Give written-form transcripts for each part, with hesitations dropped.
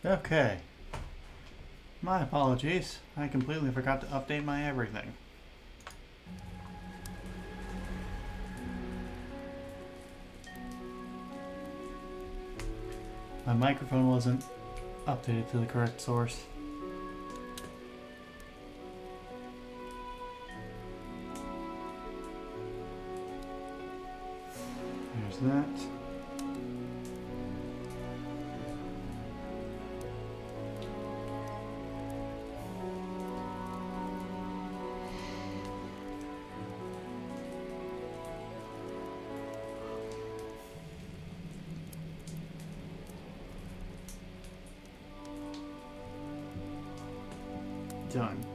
Okay. My apologies. I completely forgot to update my everything. My microphone wasn't updated to the correct source. There's that. Done.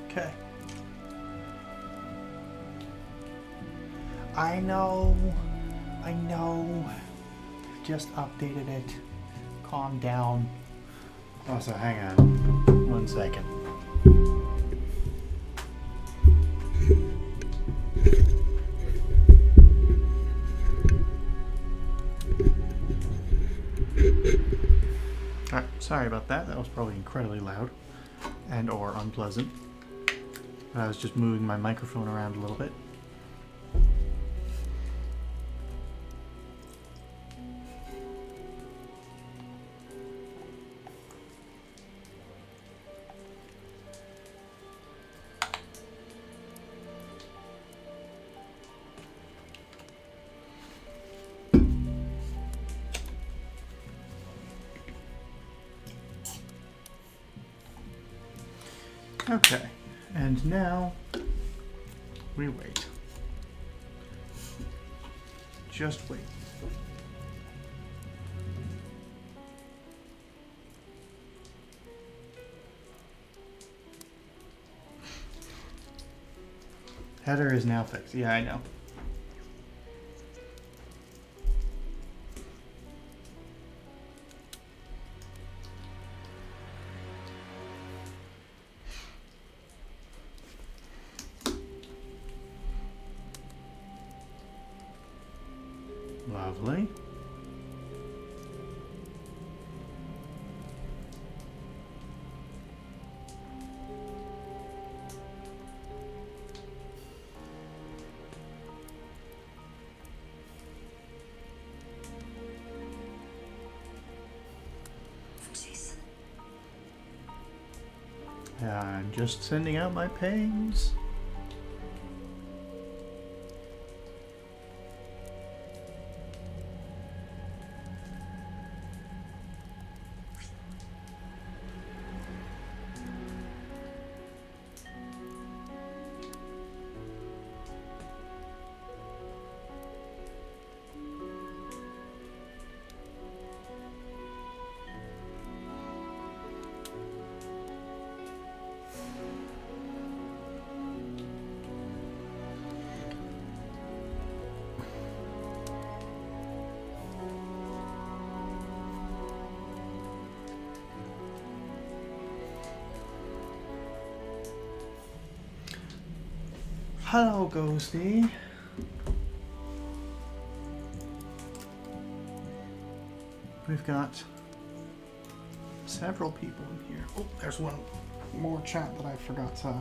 Okay. I know. Just updated it. Calm down. Also, hang on 1 second. Alright, sorry about that. That was probably incredibly loud and or unpleasant. But I was just moving my microphone around a little bit. Okay, and now we wait. Just wait. Header is now fixed. Yeah, I know. Lovely. I'm just sending out my pings. Hello, Ghosty. We've got several people in here. Oh, there's one more chat that I forgot to...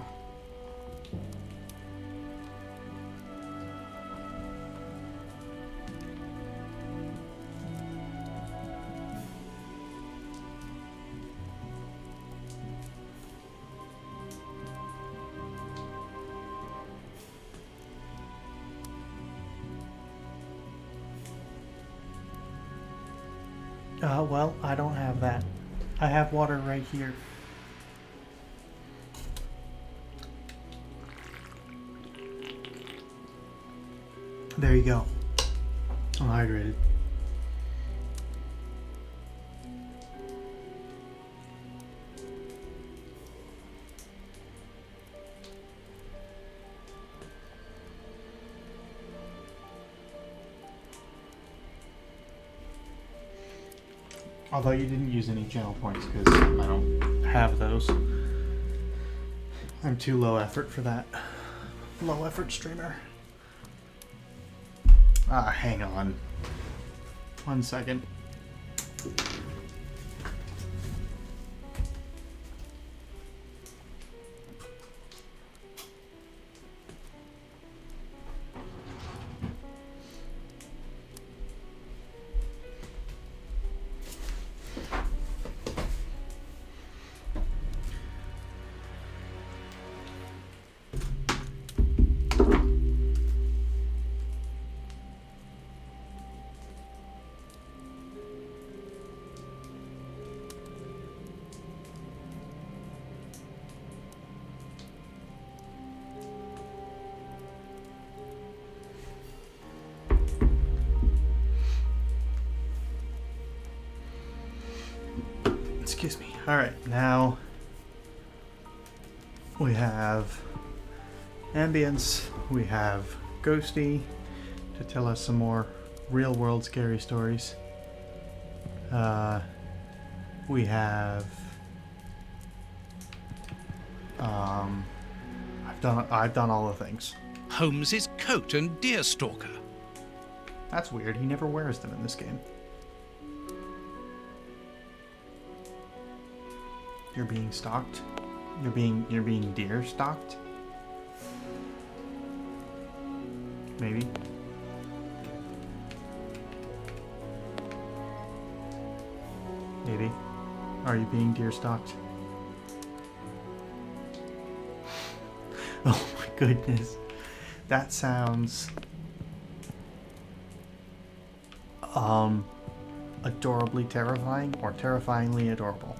well, I don't have that. I have water right here. There you go. I'm hydrated. Although you didn't use any channel points because I don't have those. I'm too low effort for that. low effort streamer. Hang on. 1 second. Excuse me. Alright, now we have ambience, we have Ghosty to tell us some more real world scary stories. We have I've done all the things. Holmes's coat and deerstalker. That's weird, he never wears them in this game. You're being stalked? You're being deer stalked? Maybe. Maybe. Are you being deer stalked? Oh my goodness. That sounds adorably terrifying or terrifyingly adorable.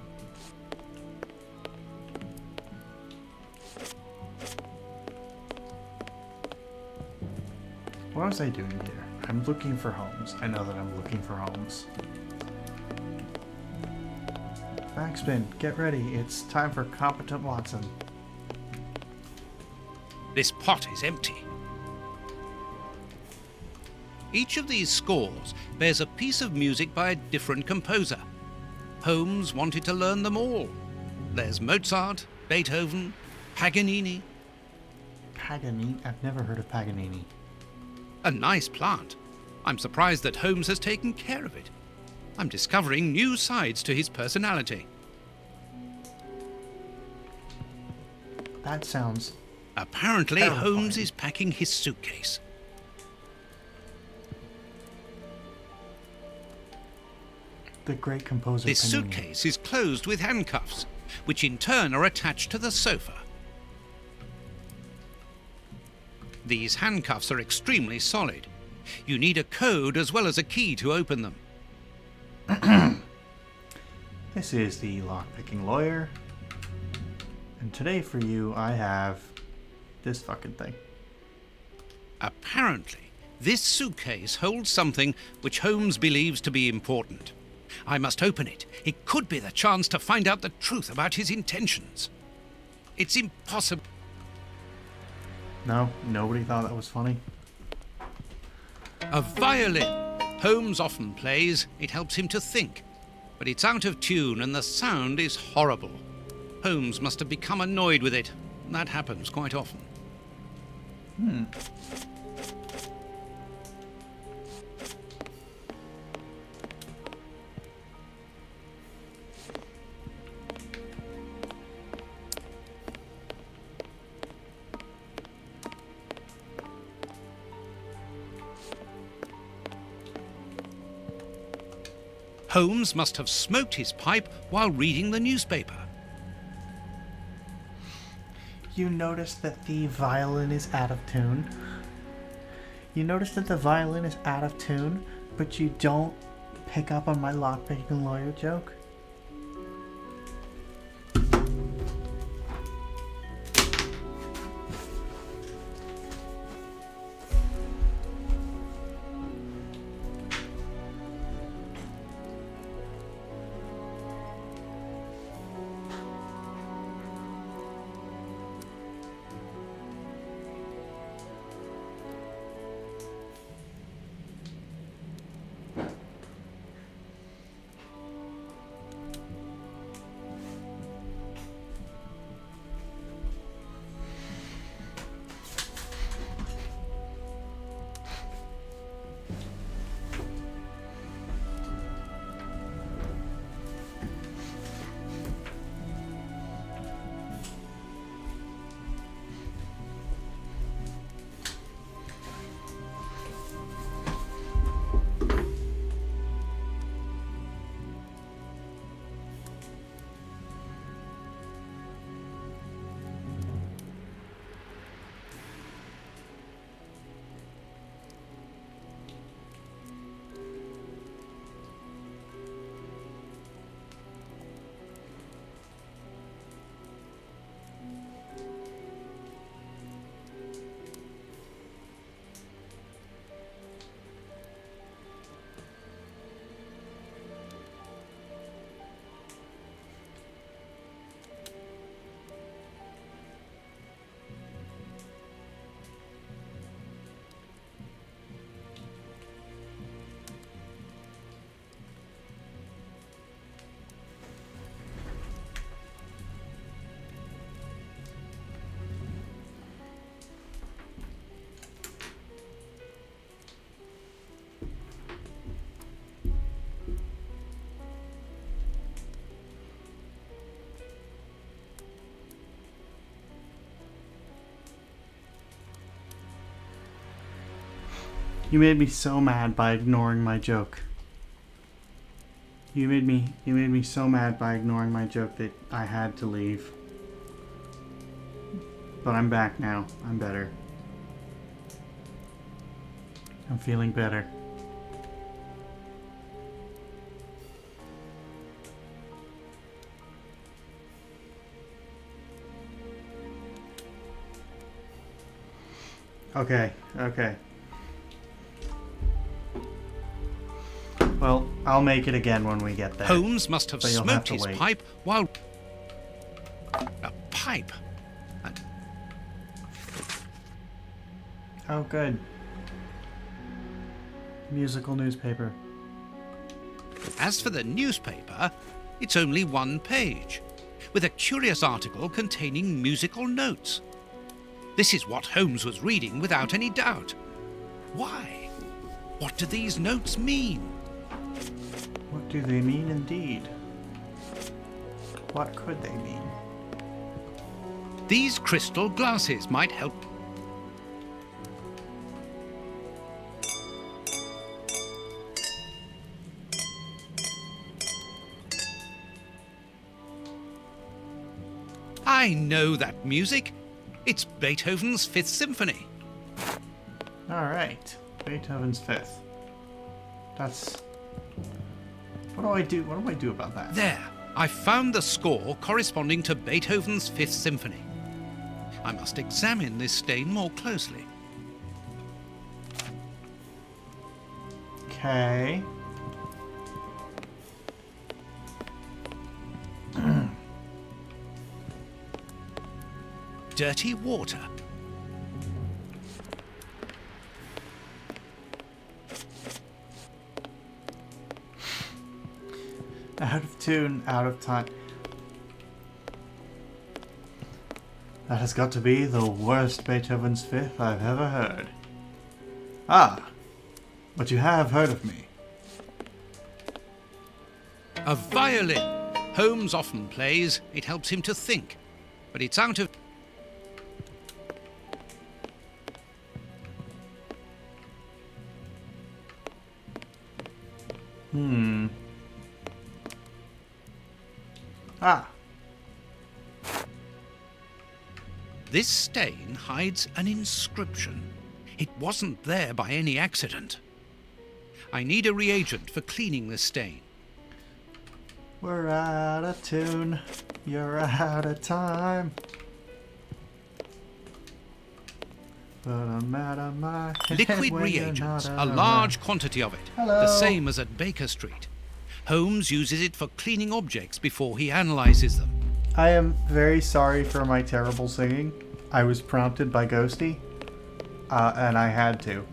What was I doing here? I'm looking for Holmes. I know that I'm looking for Holmes. Backspin, get ready. It's time for Competent Watson. This pot is empty. Each of these scores bears a piece of music by a different composer. Holmes wanted to learn them all. There's Mozart, Beethoven, Paganini. Paganini? I've never heard of Paganini. A nice plant. I'm surprised that Holmes has taken care of it. I'm discovering new sides to his personality. That sounds Apparently, terrifying. Holmes is packing his suitcase. The great composer This Paganini. suitcase is closed with handcuffs, which in turn are attached to the sofa. These handcuffs are extremely solid. You need a code as well as a key to open them. This is the lockpicking lawyer. And today for you, I have this fucking thing. Apparently, this suitcase holds something which Holmes believes to be important. I must open it. It could be the chance to find out the truth about his intentions. It's impossible. No, nobody thought that was funny. A violin. Holmes often plays. It helps him to think. But it's out of tune and the sound is horrible. Holmes must have become annoyed with it. That happens quite often. Holmes must have smoked his pipe while reading the newspaper. You notice that the violin is out of tune? You notice that the violin is out of tune, but you don't pick up on my lockpicking lawyer joke? You made me so mad by ignoring my joke. You made me so mad by ignoring my joke that I had to leave. But I'm back now. I'm better. I'm feeling better. Okay. Well, I'll make it again when we get there. Holmes must have But you'll have smoked to his wait. pipe while... A pipe? Oh, good. Musical newspaper. As for the newspaper, it's only one page, with a curious article containing musical notes. This is what Holmes was reading without any doubt. Why? What do these notes mean? What do they mean indeed? What could they mean? These crystal glasses might help. I know that music. It's Beethoven's Fifth Symphony. Alright. Beethoven's Fifth. That's... What do I do? What do I do about that? There, I found the score corresponding to Beethoven's Fifth Symphony. I must examine this stain more closely. Okay. Dirty water. Out of tune, out of time. That has got to be the worst Beethoven's Fifth I've ever heard. Ah, but you have heard of me. A violin. Holmes often plays. It helps him to think. But it's out of... Ah, This stain hides an inscription. It wasn't there by any accident. I need a reagent for cleaning the stain. we're out of tune. You're out of time. But I'm out of my head Liquid when you're reagents, not a around. large quantity of it. Hello. The same as at Baker Street. Holmes uses it for cleaning objects before he analyzes them. I am very sorry for my terrible singing. I was prompted by Ghosty, and I had to.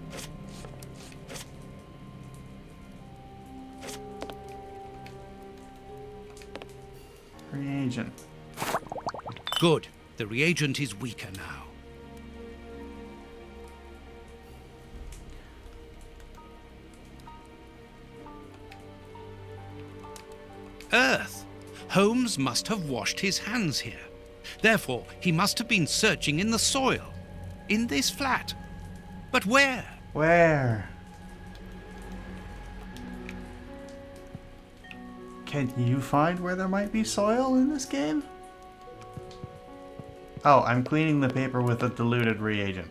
Reagent. Good. The reagent is weaker now. Earth. Holmes must have washed his hands here. Therefore, he must have been searching in the soil. In this flat. But where? Where? Can you find where there might be soil in this game? Oh, I'm cleaning the paper with a diluted reagent.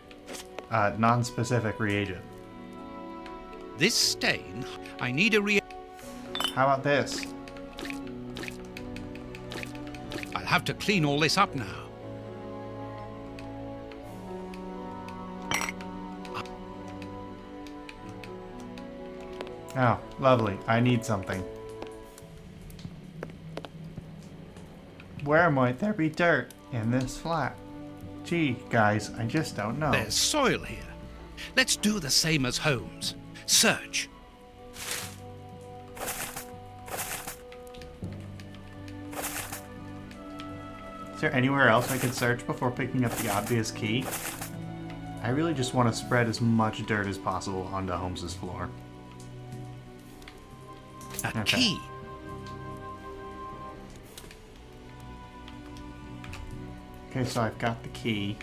Non-specific reagent. This stain. I need a How about this? I'll have to clean all this up now. Oh, lovely. I need something. Where might there be dirt in this flat? Gee, guys, I just don't know. There's soil here. Let's do the same as Holmes. Search. Is there anywhere else I could search before picking up the obvious key? I really just want to spread as much dirt as possible onto Holmes's floor. A Okay. key. Okay, so I've got the key.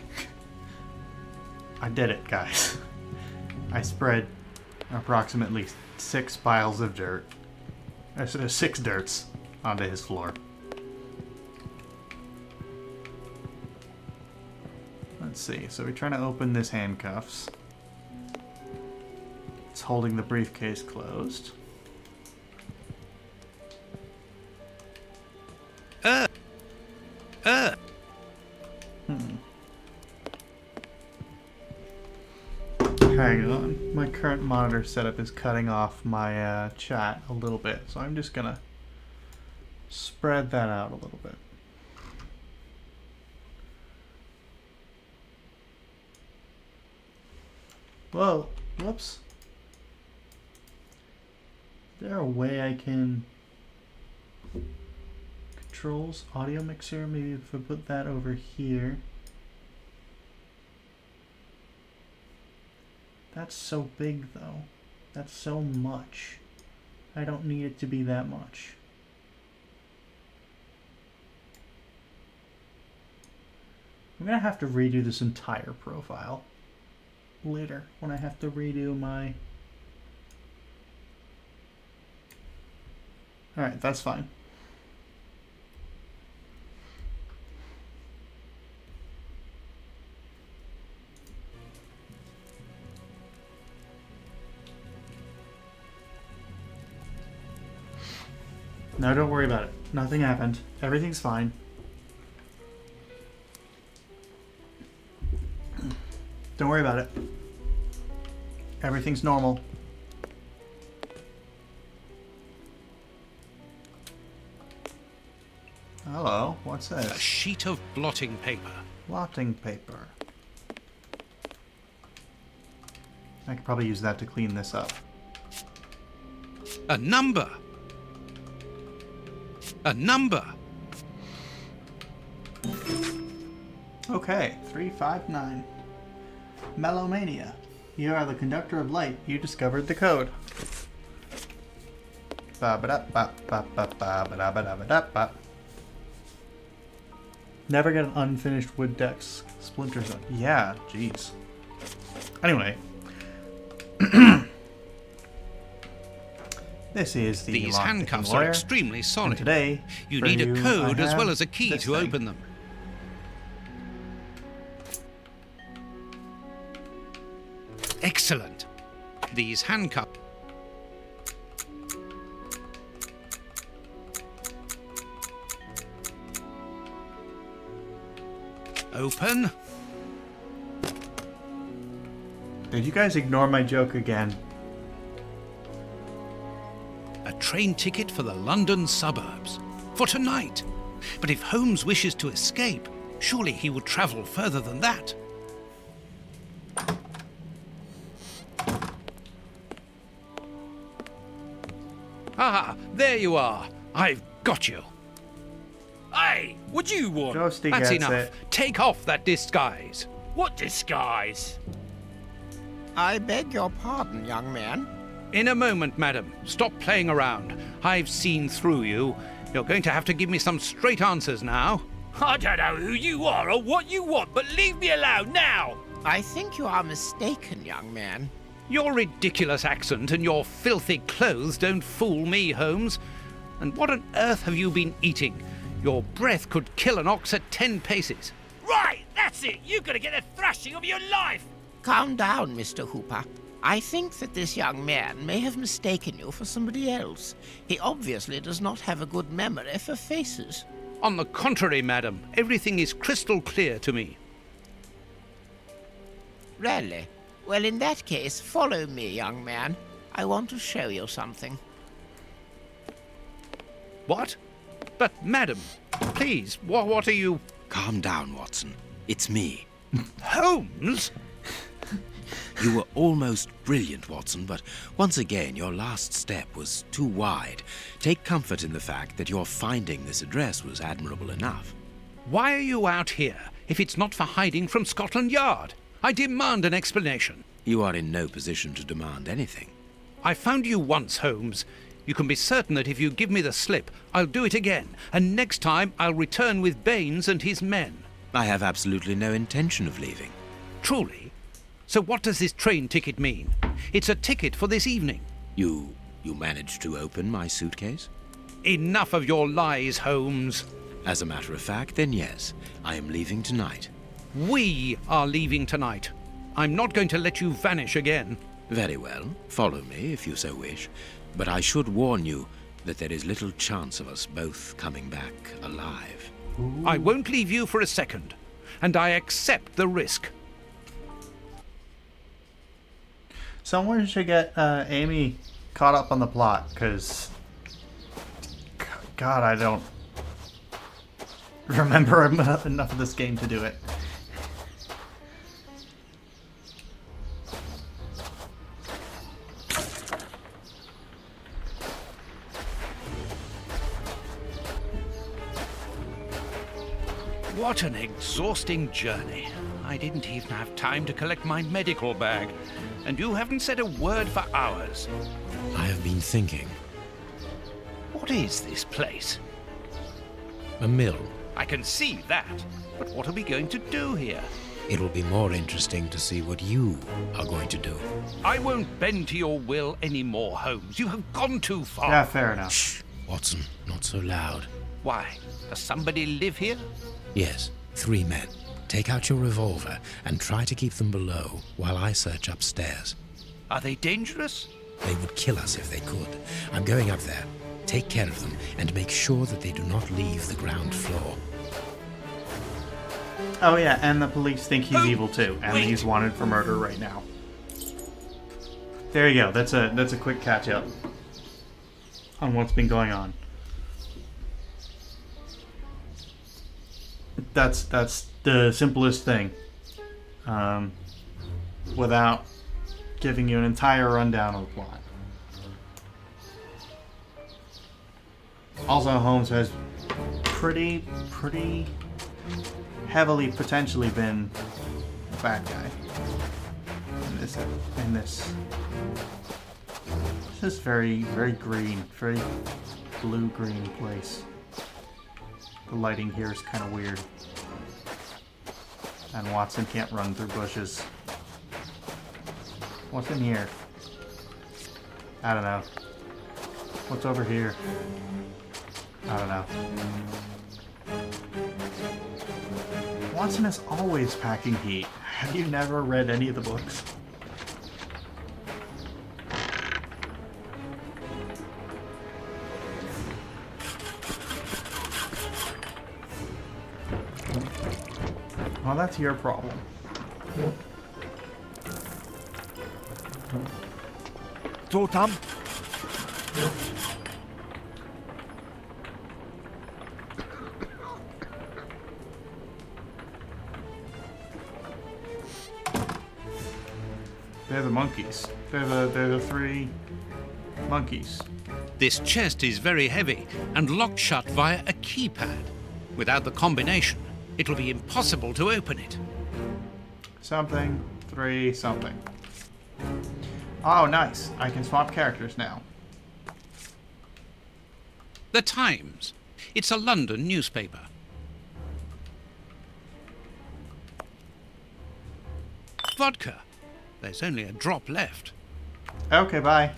I did it, guys. I spread approximately 6 piles of dirt. So there's 6 dirts onto his floor. Let's see. So we're trying to open this handcuffs. It's holding the briefcase closed. Hang on. My current monitor setup is cutting off my chat a little bit, so I'm just gonna spread that out a little bit. Whoa. Whoops. Is there a way I can... Controls, audio mixer, maybe if I put that over here. That's so big though. That's so much. I don't need it to be that much. I'm gonna have to redo this entire profile later when I have to redo my... Alright, that's fine. No, don't worry about it. Nothing happened. Everything's fine. Don't worry about it. Everything's normal. Hello, what's this? A sheet of blotting paper. Blotting paper. I could probably use that to clean this up. A number. A number. Okay, 359. Melomania. You are the conductor of light. You discovered the code. Never get an unfinished wood deck's splinters up. Yeah, jeez. Anyway. This is the These lockpicking handcuffs lawyer, are extremely solid. and today, You for need a you, code I as have well as a key this to thing. open them. Excellent. These handcuffs. Open. Did you guys ignore my joke again? A train ticket for the London suburbs. For tonight. But if Holmes wishes to escape, surely he would travel further than that. Ah, there you are. I've got you. Hey, what do you want? Ghosty That's gets enough. it. Take off that disguise. What disguise? I beg your pardon, young man. In a moment, madam. Stop playing around. I've seen through you. You're going to have to give me some straight answers now. I don't know who you are or what you want, but leave me alone now! I think you are mistaken, young man. Your ridiculous accent and your filthy clothes don't fool me, Holmes. And what on earth have you been eating? Your breath could kill an ox at 10 paces. Right, that's it! You're gonna get the thrashing of your life! Calm down, Mr. Hooper. I think that this young man may have mistaken you for somebody else. He obviously does not have a good memory for faces. On the contrary, madam, everything is crystal clear to me. Really? Well, in that case, follow me, young man. I want to show you something. What? But, madam, please, what are you... Calm down, Watson. It's me. Holmes? You were almost brilliant, Watson, but once again, your last step was too wide. Take comfort in the fact that your finding this address was admirable enough. Why are you out here if it's not for hiding from Scotland Yard? I demand an explanation. You are in no position to demand anything. I found you once, Holmes. You can be certain that if you give me the slip, I'll do it again, and next time I'll return with Baines and his men. I have absolutely no intention of leaving. Truly? So what does this train ticket mean? It's a ticket for this evening. You managed to open my suitcase? Enough of your lies, Holmes. As a matter of fact, then yes, I am leaving tonight. We are leaving tonight. I'm not going to let you vanish again. Very well, follow me if you so wish. But I should warn you that there is little chance of us both coming back alive. I won't leave you for a second, and I accept the risk. Someone should get Amy caught up on the plot, because God, I don't remember enough of this game to do it. What an exhausting journey. I didn't even have time to collect my medical bag, and you haven't said a word for hours. I have been thinking. What is this place? A mill. I can see that, but what are we going to do here? It'll be more interesting to see what you are going to do. I won't bend to your will anymore, Holmes. You have gone too far. Yeah, fair enough. Shh, Watson, not so loud. Why? Does somebody live here? Yes, 3 men. Take out your revolver and try to keep them below while I search upstairs. Are they dangerous? They would kill us if they could. I'm going up there. Take care of them and make sure that they do not leave the ground floor. Oh yeah, and the police think he's evil too, and wait. he's wanted for murder right now. There you go. That's a quick catch up on what's been going on. That's the simplest thing. Without giving you an entire rundown of the plot. Also, Holmes has pretty heavily potentially been a bad guy in this. This is very green, very blue-green place. The lighting here is kind of weird. And Watson can't run through bushes. What's in here? I don't know. What's over here? I don't know. Watson is always packing heat. Have you never read any of the books? Well, that's your problem. So, Tom? They're the monkeys. They're the 3 monkeys. This chest is very heavy and locked shut via a keypad. Without the combination, it'll be impossible to open it. Something, 3, something. Oh, nice. I can swap characters now. The Times. It's a London newspaper. Vodka. There's only a drop left. Okay, bye.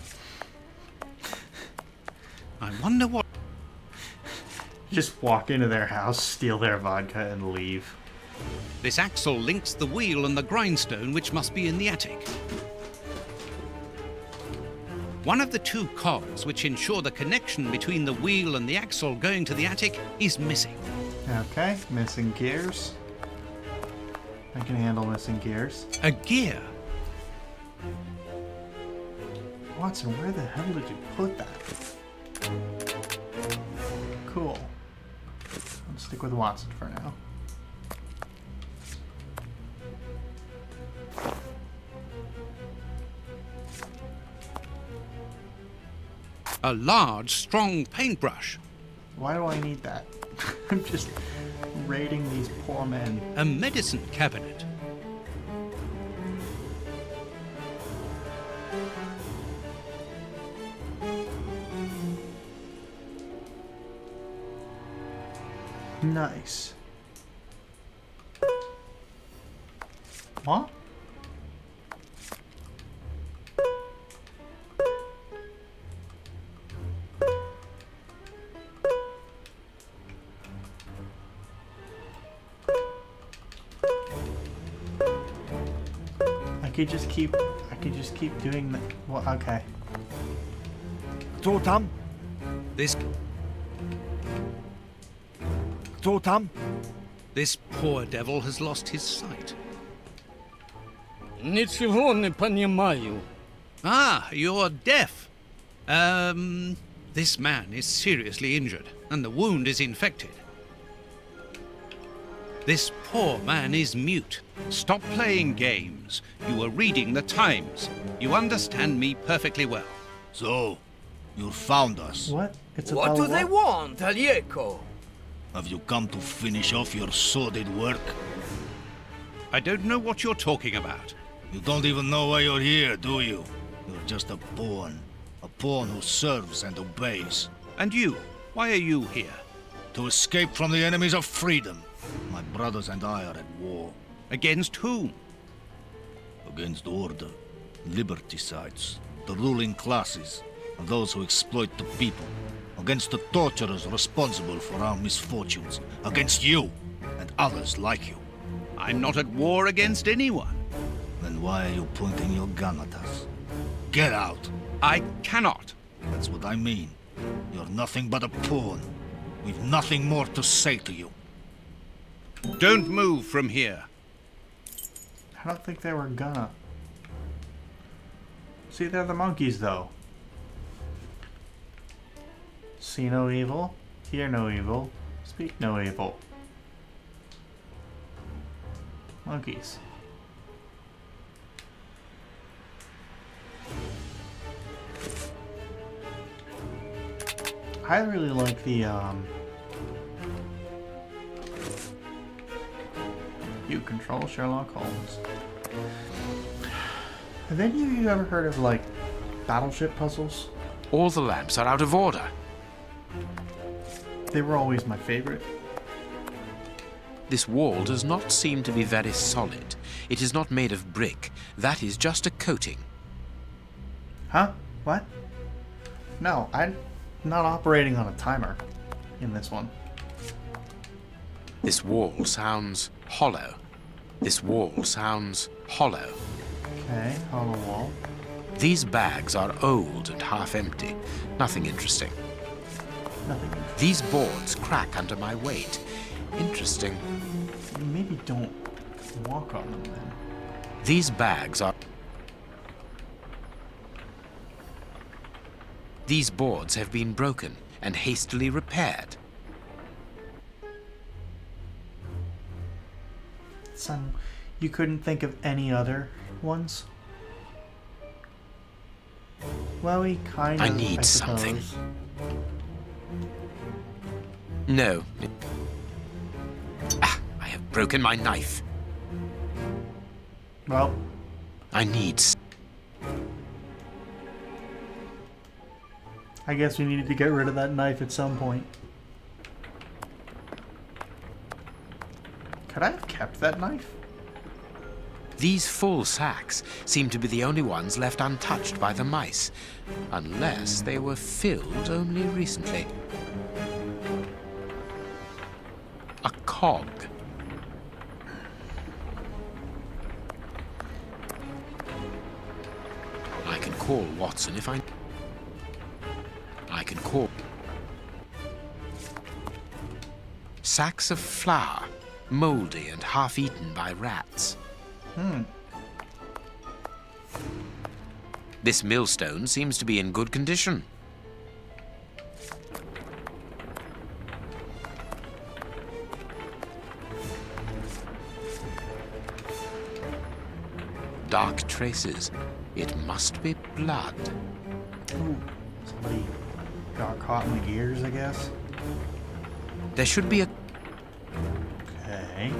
I wonder what... Just walk into their house, steal their vodka, and leave. This axle links the wheel and the grindstone, which must be in the attic. One of the 2 cogs which ensure the connection between the wheel and the axle going to the attic is missing. Okay, missing gears. I can handle missing gears. A gear. Watson, where the hell did you put that? Cool. I'll stick with Watson for now. A large, strong paintbrush. Why do I need that? I'm just raiding these poor men. A medicine cabinet. Nice. What? could just keep doing the. Well, okay. Totam? This Totam? this poor devil has lost his sight. Ничего не понимаю. Ah, you're deaf. This man is seriously injured, and the wound is infected. This poor man is mute. Stop playing games. You were reading the Times. You understand me perfectly well. So, you found us. What? It's a What do they what? want, Alieco? Have you come to finish off your sordid work? I don't know what you're talking about. You don't even know why you're here, do you? You're just a pawn. A pawn who serves and obeys. And you? Why are you here? To escape from the enemies of freedom. My brothers and I are at war. Against whom? Against order, liberticides, the ruling classes, and those who exploit the people. Against the torturers responsible for our misfortunes. Against you, and others like you. I'm not at war against anyone. Then why are you pointing your gun at us? Get out! I cannot. That's what I mean. You're nothing but a pawn. We've nothing more to say to you. Don't move from here. I don't think they were gonna. See, they're the monkeys, though. See no evil, hear no evil, speak no evil. Monkeys. I really like the, You control Sherlock Holmes. Have any of you ever heard of, like, battleship puzzles? All the lamps are out of order. They were always my favorite. This wall does not seem to be very solid. It is not made of brick. That is just a coating. Huh? What? No, I'm not operating on a timer in this one. This wall sounds hollow. This wall sounds hollow. Okay, hollow wall. These bags are old and half empty. Nothing interesting. Nothing. These boards crack under my weight. Interesting. Maybe don't walk on them then. These bags are... These boards have been broken and hastily repaired. Son, you couldn't think of any other ones? Well, we kind of. I need something. suppose. No. Ah, I have broken my knife. Well, I need... I guess we needed to get rid of that knife at some point. Could I have kept that knife? These full sacks seem to be the only ones left untouched by the mice, unless they were filled only recently. A cog. I can call Watson if I can call... Sacks of flour, mouldy and half-eaten by rats. This millstone seems to be in good condition. Dark traces. It must be blood. Ooh, somebody got caught in the gears, I guess. There should be a Okay.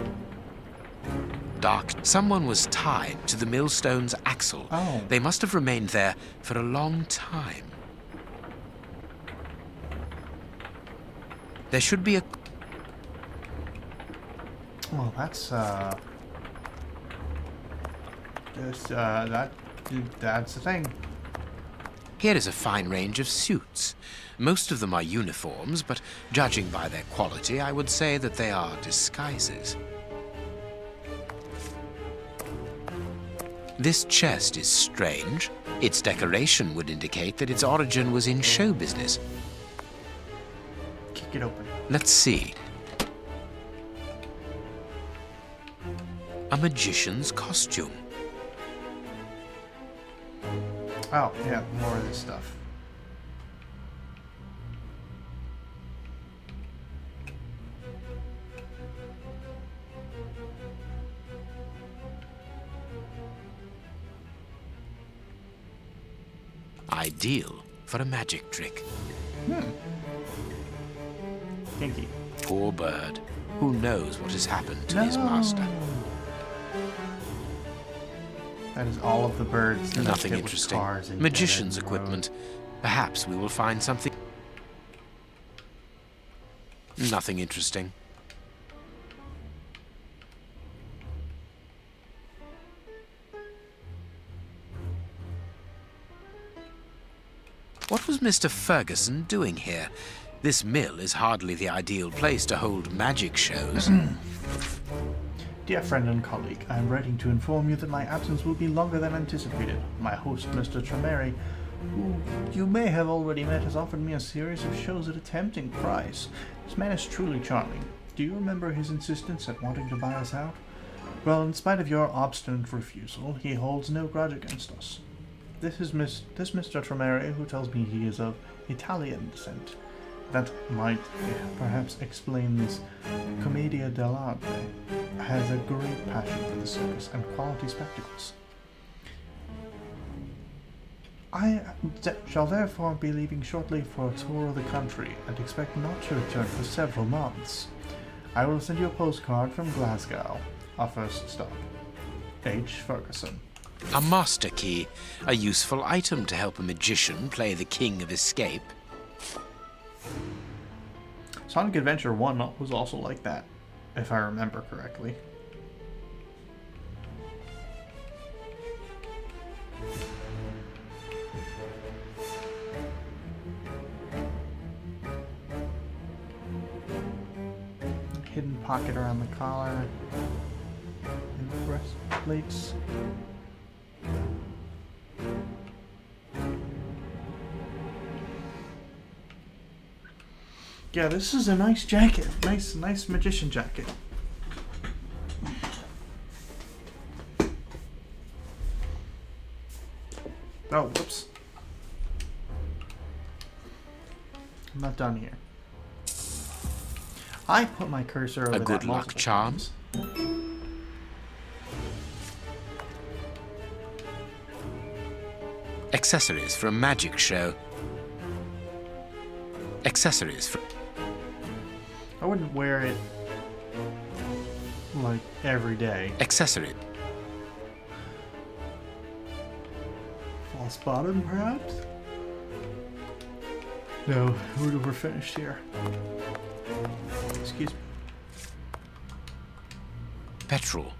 dark... Someone was tied to the millstone's axle. Oh. They must have remained there for a long time. There should be a... Well, that's that's the thing. Here is a fine range of suits. Most of them are uniforms, but judging by their quality, I would say that they are disguises. This chest is strange. Its decoration would indicate that its origin was in show business. Kick it open. Let's see. A magician's costume. Oh, yeah, more of this stuff. Ideal for a magic trick. Kinky. Poor bird. Who knows what has happened to his master? That is all of the birds. that Nothing fit with interesting. cars and Magician's dead end road. equipment. Perhaps we will find something. Nothing interesting. What was Mr. Ferguson doing here? This mill is hardly the ideal place to hold magic shows. Dear friend and colleague, I am writing to inform you that my absence will be longer than anticipated. My host, Mr. Tremere, who you may have already met, has offered me a series of shows at a tempting price. This man is truly charming. Do you remember his insistence at wanting to buy us out? Well, in spite of your obstinate refusal, he holds no grudge against us. This Mr. Tremere, who tells me he is of Italian descent. That might perhaps explain this commedia dell'arte. Has a great passion for the circus and quality spectacles. I shall therefore be leaving shortly for a tour of the country and expect not to return for several months. I will send you a postcard from Glasgow, our first stop. H. Ferguson. A master key, a useful item to help a magician play the king of escape. Sonic Adventure 1 was also like that, if I remember correctly. Hidden pocket around the collar and the breastplates. Yeah, this is a nice jacket. Nice magician jacket. Oh, whoops. I'm not done here. I put my cursor over A good that luck multiple charm. times. Accessories for a magic show. Accessories for... I wouldn't wear it like every day. Accessory. False bottom, perhaps? No, we're finished here. Excuse me. Petrol.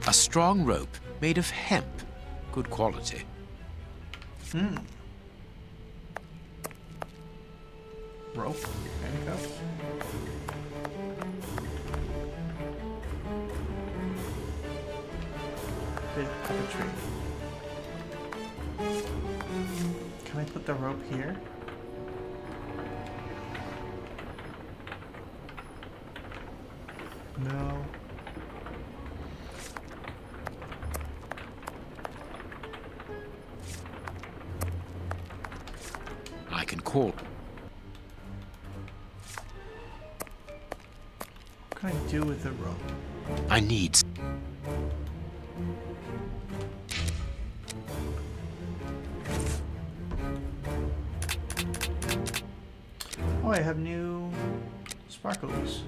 A strong rope made of hemp. Good quality. Rope, handcuffs. Big puppetry. Can I put the rope here? No. I can call. What can I do with the rope? I need... Oh, I have new sparklies.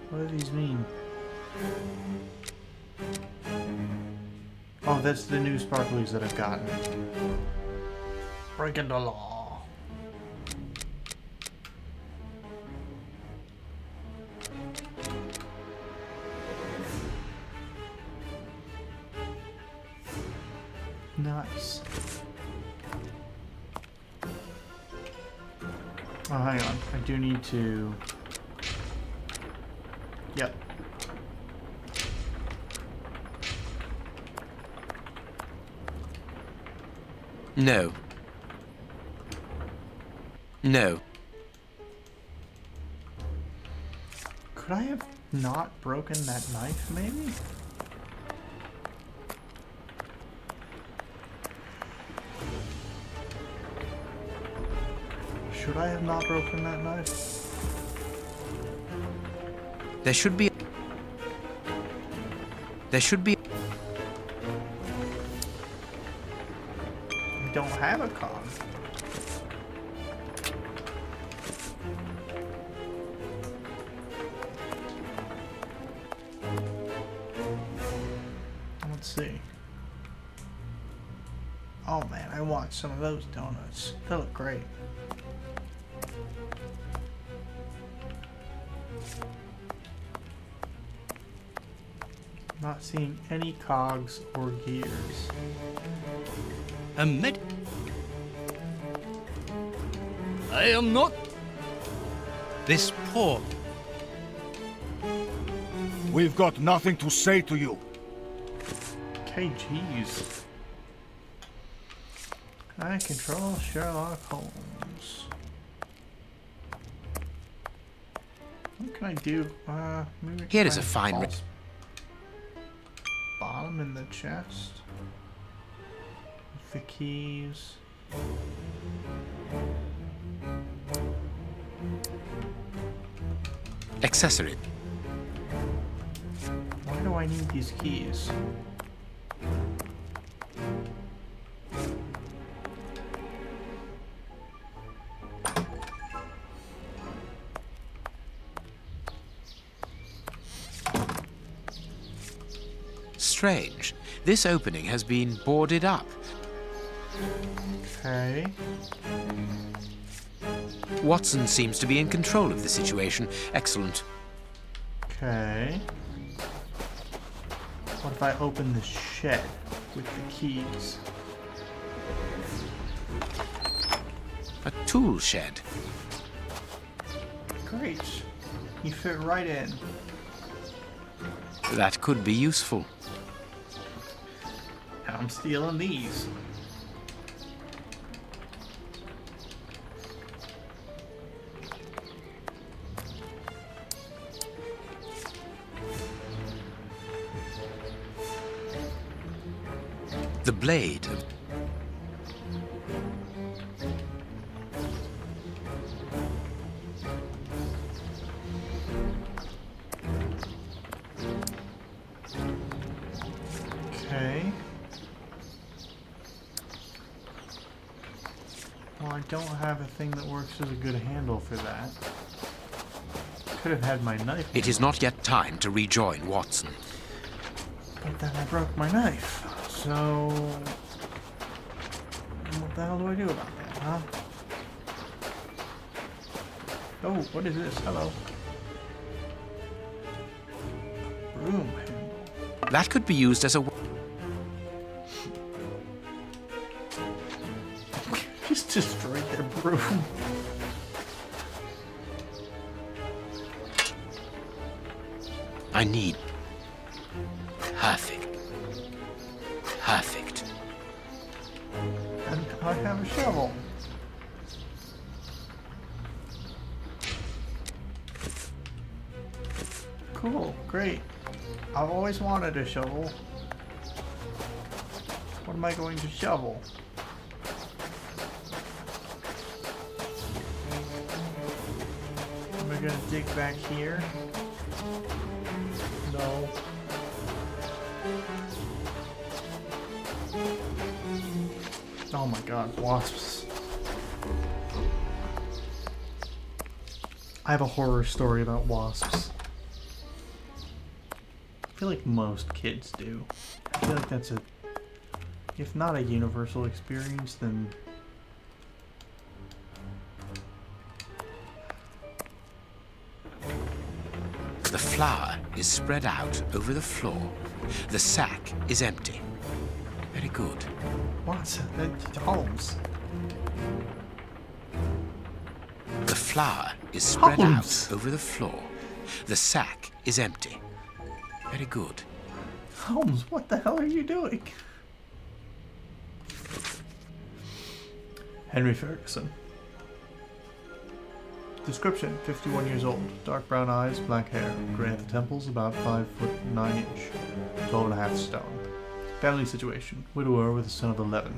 What do these mean? Oh, that's the new sparklies that I've gotten. Breaking the law. Nice. Oh, hang on. I do need to... Yep. No. No. Could I have not broken that knife, maybe? Should I have not broken that knife? There should be... There should be... I don't have a cog. Let's see. Oh man, I want some of those donuts. They look great. Not seeing any cogs or gears. A med... I am not. This poor... We've got nothing to say to you. Okay, jeez. I control Sherlock Holmes. What can I do? Maybe Here is try a and fine false bottom in the chest. With the keys. accessory. Why do I need these keys? Strange. This opening has been boarded up. Okay. Watson seems to be in control of the situation. Excellent. Okay. What if I open the shed with the keys? A tool shed. Great. You fit right in. That could be useful. I'm stealing these. The blade of... Okay. Well, I don't have a thing that works as a good handle for that. Could have had my knife. It is not yet time to rejoin Watson. But then I broke my knife. So... what the hell do I do about that, huh? Oh, what is this? Hello. Broom handle. That could be used as a... Just destroyed their broom. I need... Perfect. Perfect. And I have a shovel. Cool, great. I've always wanted a shovel. What am I going to shovel? Am I gonna dig back here? No. Oh my god, wasps. I have a horror story about wasps. I feel like most kids do. I feel like that's a, if not a universal experience, then... The flour is spread out over the floor. The sack is empty. Very good. What? Holmes. The flour is spread Holmes. out over the floor. The sack is empty. Very good. Holmes, what the hell are you doing? Henry Ferguson. Description: 51 years old, dark brown eyes, black hair, gray at the temples, about 5 foot 9 inch, 12.5 stone. Family situation: widower with a son of 11.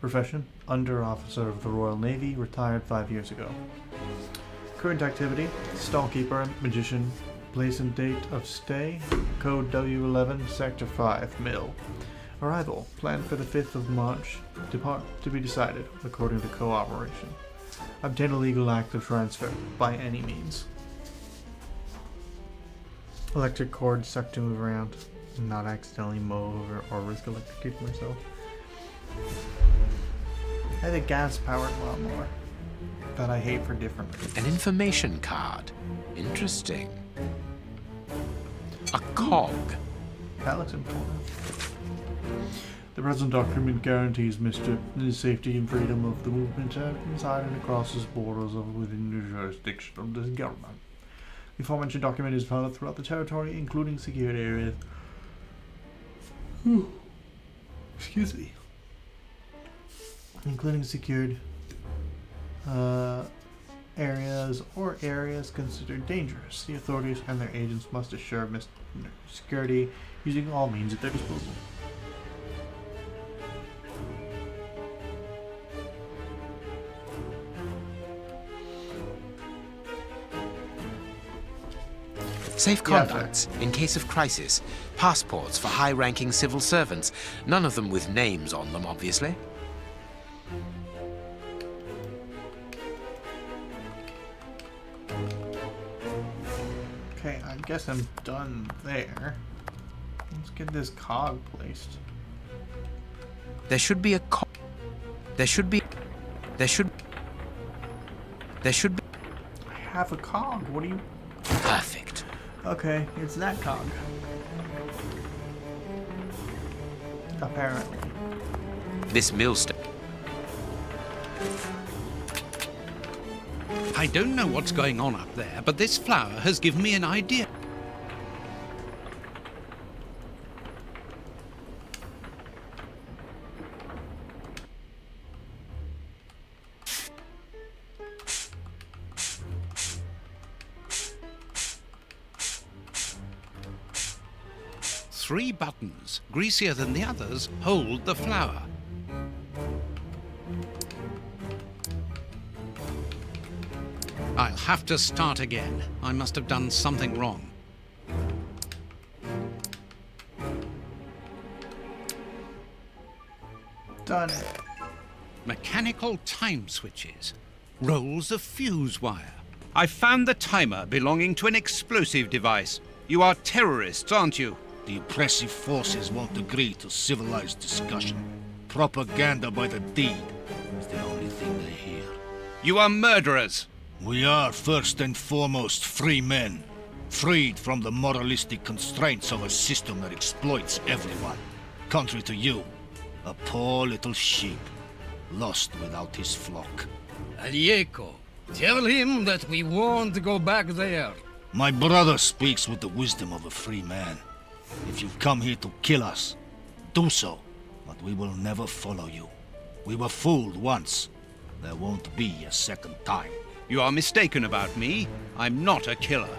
Profession: under officer of the Royal Navy, retired 5 years ago. Current activity: stallkeeper, magician. Place and date of stay: code W11, sector 5, mill. Arrival: planned for the 5th of March. Depart to be decided according to cooperation. Obtain a legal act of transfer by any means. Electric cord sucked to move around. Not accidentally mow over or risk electrocuting myself. I had a gas-powered lawnmower that I hate for different reasons. An information card. Interesting. A cog. That looks important. The present document guarantees Mr. safety and freedom of the movement inside and across the borders of within the jurisdiction of this government. The aforementioned document is valid throughout the territory, including secured areas. Excuse me. Including secured areas or areas considered dangerous. The authorities and their agents must assure security using all means at their disposal. Safe conducts in case of crisis. Passports for high-ranking civil servants. None of them with names on them, obviously. Okay, I guess I'm done there. Let's get this cog placed. There should be a cog. There should be. I have a cog. What do you... Perfect. Okay, it's that cog. Apparently. This millstone. I don't know what's going on up there, but this flower has given me an idea. Three buttons, greasier than the others, hold the flower. I'll have to start again. I must have done something wrong. Done. Mechanical time switches. Rolls of fuse wire. I found the timer belonging to an explosive device. You are terrorists, aren't you? The oppressive forces won't agree to civilized discussion. Propaganda by the deed is the only thing they hear. You are murderers. We are first and foremost free men, freed from the moralistic constraints of a system that exploits everyone. Contrary to you, a poor little sheep, lost without his flock. Alieko, tell him that we won't go back there. My brother speaks with the wisdom of a free man. If you come here to kill us, do so, but we will never follow you. We were fooled once. There won't be a second time. You are mistaken about me. I'm not a killer.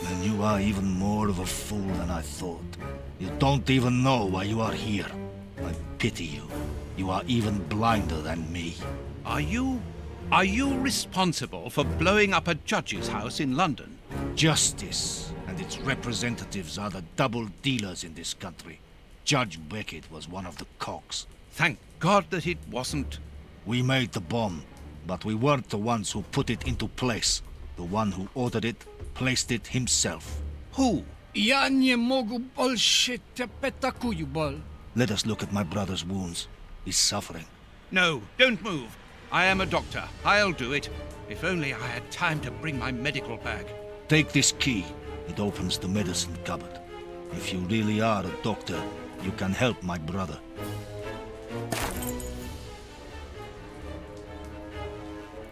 Then you are even more of a fool than I thought. You don't even know why you are here. I pity you. You are even blinder than me. Are you responsible for blowing up a judge's house in London? Justice and its representatives are the double dealers in this country. Judge Beckett was one of the cogs. Thank God that it wasn't. We made the bomb, but we weren't the ones who put it into place. The one who ordered it placed it himself. Who? Ja nie mogu bolszyć petakuju bol. Let us look at my brother's wounds. He's suffering. No, don't move. I am a doctor. I'll do it. If only I had time to bring my medical bag. Take this key. It opens the medicine cupboard. If you really are a doctor, you can help my brother.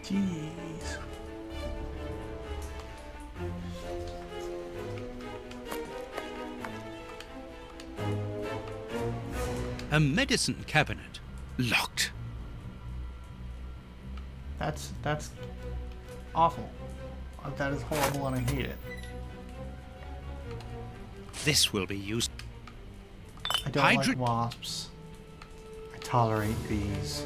Jeez. A medicine cabinet. Locked. That's awful. That is horrible and I hate it. This will be used. I don't like wasps. I tolerate bees.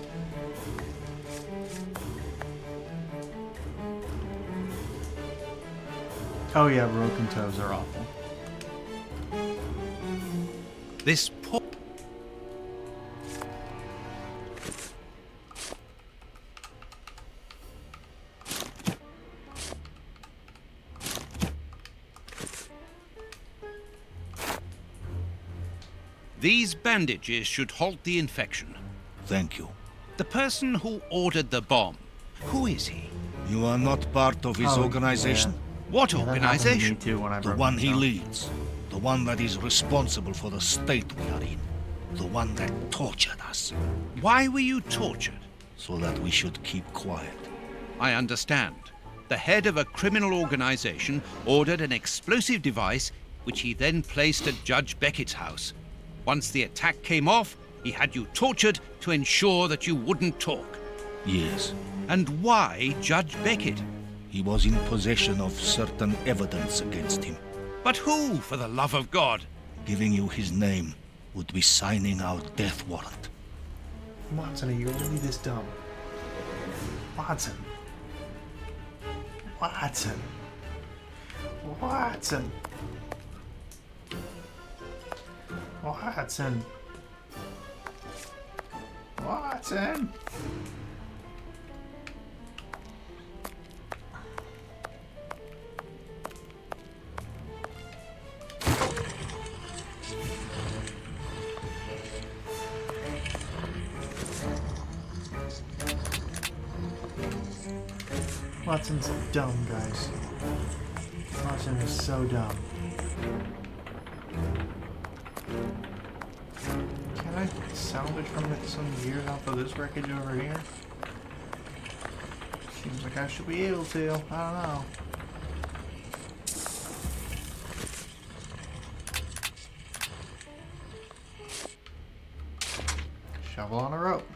Oh yeah, broken toes are awful. This poor... These bandages should halt the infection. Thank you. The person who ordered the bomb, who is he? You are not part of his organization? What Yeah, that happened to me organization? too when I The broke one my he toe. leads. The one that is responsible for the state we are in. The one that tortured us. Why were you tortured? So that we should keep quiet. I understand. The head of a criminal organization ordered an explosive device which he then placed at Judge Beckett's house. Once the attack came off, he had you tortured to ensure that you wouldn't talk. Yes. And why Judge Beckett? He was in possession of certain evidence against him. But who, for the love of God? Giving you his name would be signing our death warrant. Watson, are you really this dumb? Watson. Watson. Watson. Watson. Watson. Watson's dumb, guys. Watson is so dumb. Can I salvage from it some gears off of this wreckage over here? Seems like I should be able to. I don't know. Shovel on a rope.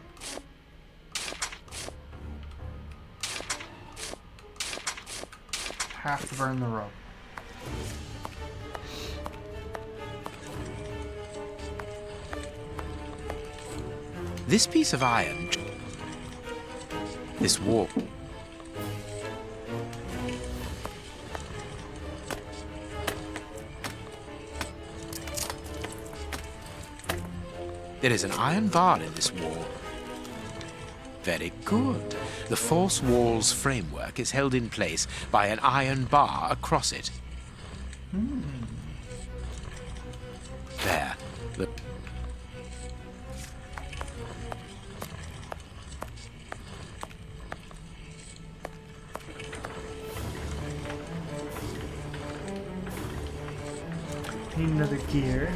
Have to burn the rope. This piece of iron, this wall, there is an iron bar in this wall. Very good. The false wall's framework is held in place by an iron bar across it. There. The Need another gear.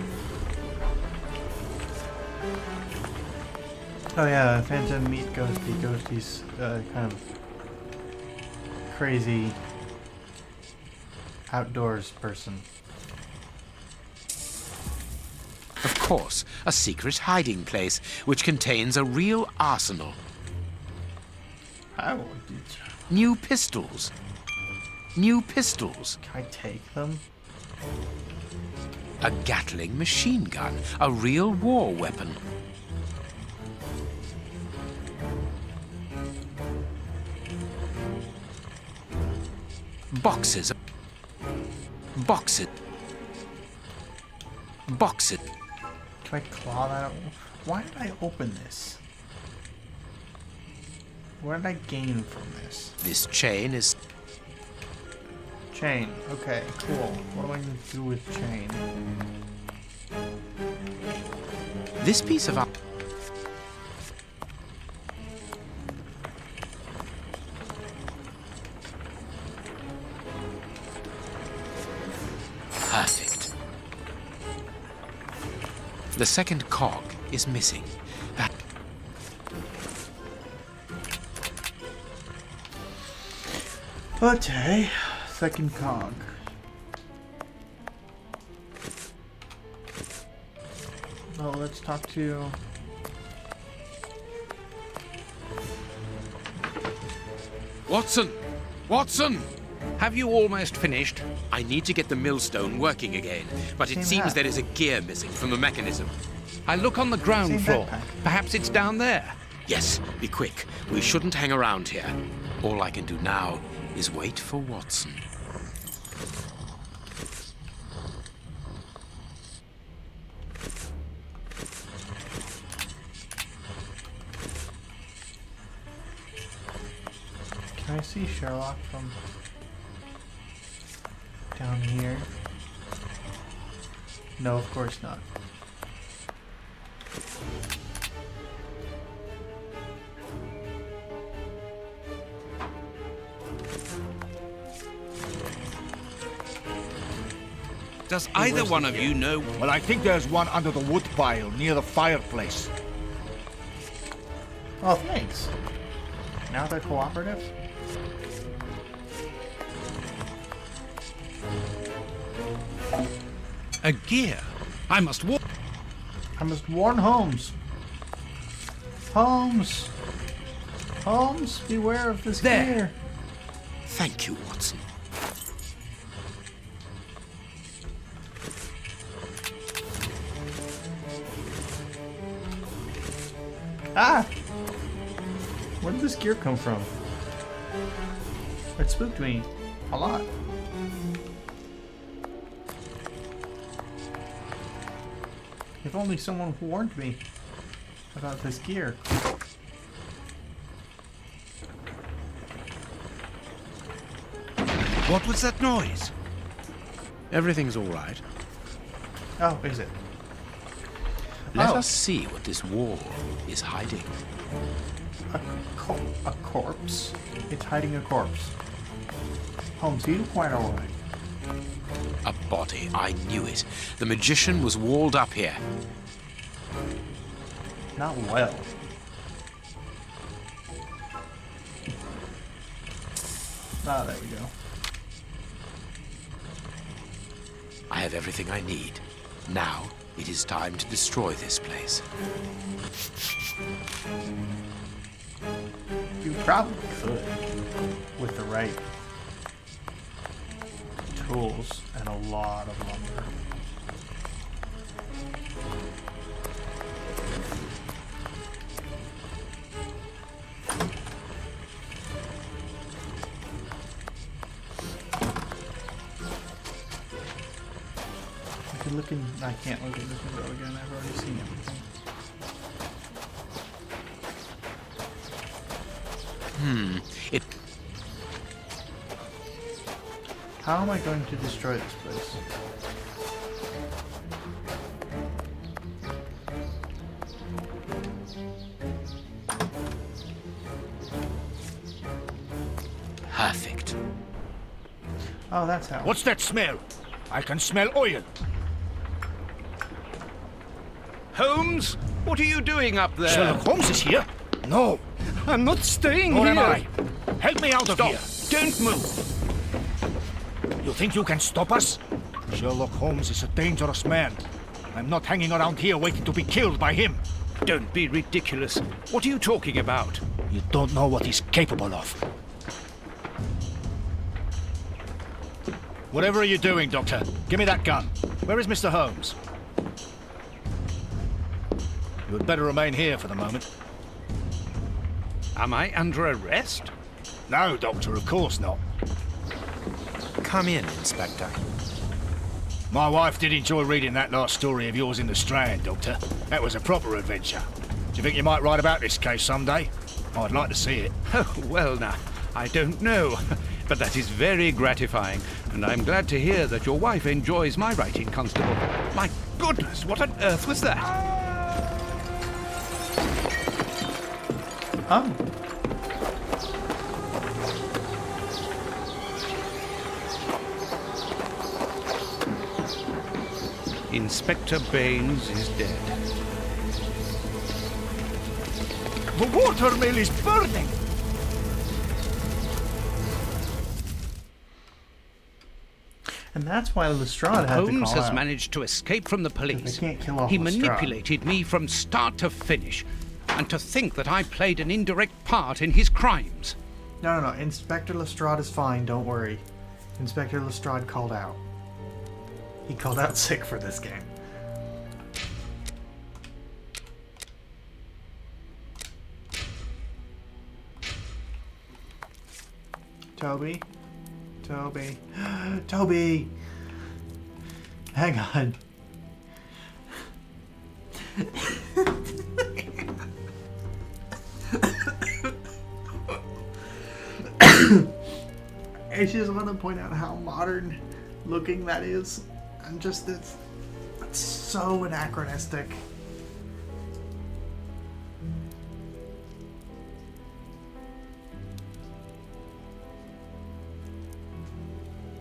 Oh yeah, Phantom Meat Ghosty. Ghosty's kind of crazy outdoors person. Of course, a secret hiding place which contains a real arsenal. How did New pistols. New pistols. I take them? A Gatling machine gun. A real war weapon. Boxes. Boxes. Boxes. Can I claw that out? Why did I open this? What did I gain from this? This chain is... Chain. Okay, cool. What am I going to do with chain? This piece of... Perfect. The second cog is missing. That... Okay, second cog. Well, let's talk to... Watson! Watson! Have you almost finished? I need to get the millstone working again, but it Same seems hat. there is a gear missing from the mechanism. I look on the ground Same floor. backpack. Perhaps it's down there. Yes, be quick. We shouldn't hang around here. All I can do now is wait for Watson. Can I see Sherlock from down here? No, of course not. Does either one of you know? Well, I think there's one under the wood pile near the fireplace. Oh, thanks. Now they're cooperative? A gear? I must walk. I must warn Holmes. Holmes! Holmes, beware of this There. gear. Thank you, Watson. Ah! Where did this gear come from? It spooked me a lot. If only someone warned me about this gear. What was that noise? Everything's all right. Oh, is it? Let Oh. us see what this wall is hiding. A corpse? It's hiding a corpse. Holmes, you quite alright. A body. I knew it. The magician was walled up here. Not well. Ah, there we go. I have everything I need. Now, it is time to destroy this place. You probably could, with the right tools and a lot of lumber. I can look in. I can't look at this window again. I've already seen everything. It... How am I going to destroy this place? Perfect. Oh, that's how. What's that smell? I can smell oil. Holmes, what are you doing up there? Sherlock Holmes is here? No. I'm not staying Nor here. am I. Help me out of Stop! here. Don't move! You think you can stop us? Sherlock Holmes is a dangerous man. I'm not hanging around here waiting to be killed by him. Don't be ridiculous. What are you talking about? You don't know what he's capable of. Whatever are you doing, Doctor? Give me that gun. Where is Mr. Holmes? You had better remain here for the moment. Am I under arrest? No, Doctor, of course not. Come in, Inspector. My wife did enjoy reading that last story of yours in the Strand, Doctor. That was a proper adventure. Do you think you might write about this case someday? I'd like to see it. Oh, well now, I don't know. But that is very gratifying, and I'm glad to hear that your wife enjoys my writing, Constable. My goodness, what on earth was that? Oh. Inspector Baines is dead. The watermill is burning! And that's why Lestrade had to Holmes call has out. managed to escape from the police. They can't kill off He Lestrade. manipulated me from start to finish. And to think that I played an indirect part in his crimes. No. Inspector Lestrade is fine, don't worry. Inspector Lestrade called out. He called out sick for this game. Toby? Toby! Hang on. I just want to point out how modern looking that is. And just it's so anachronistic.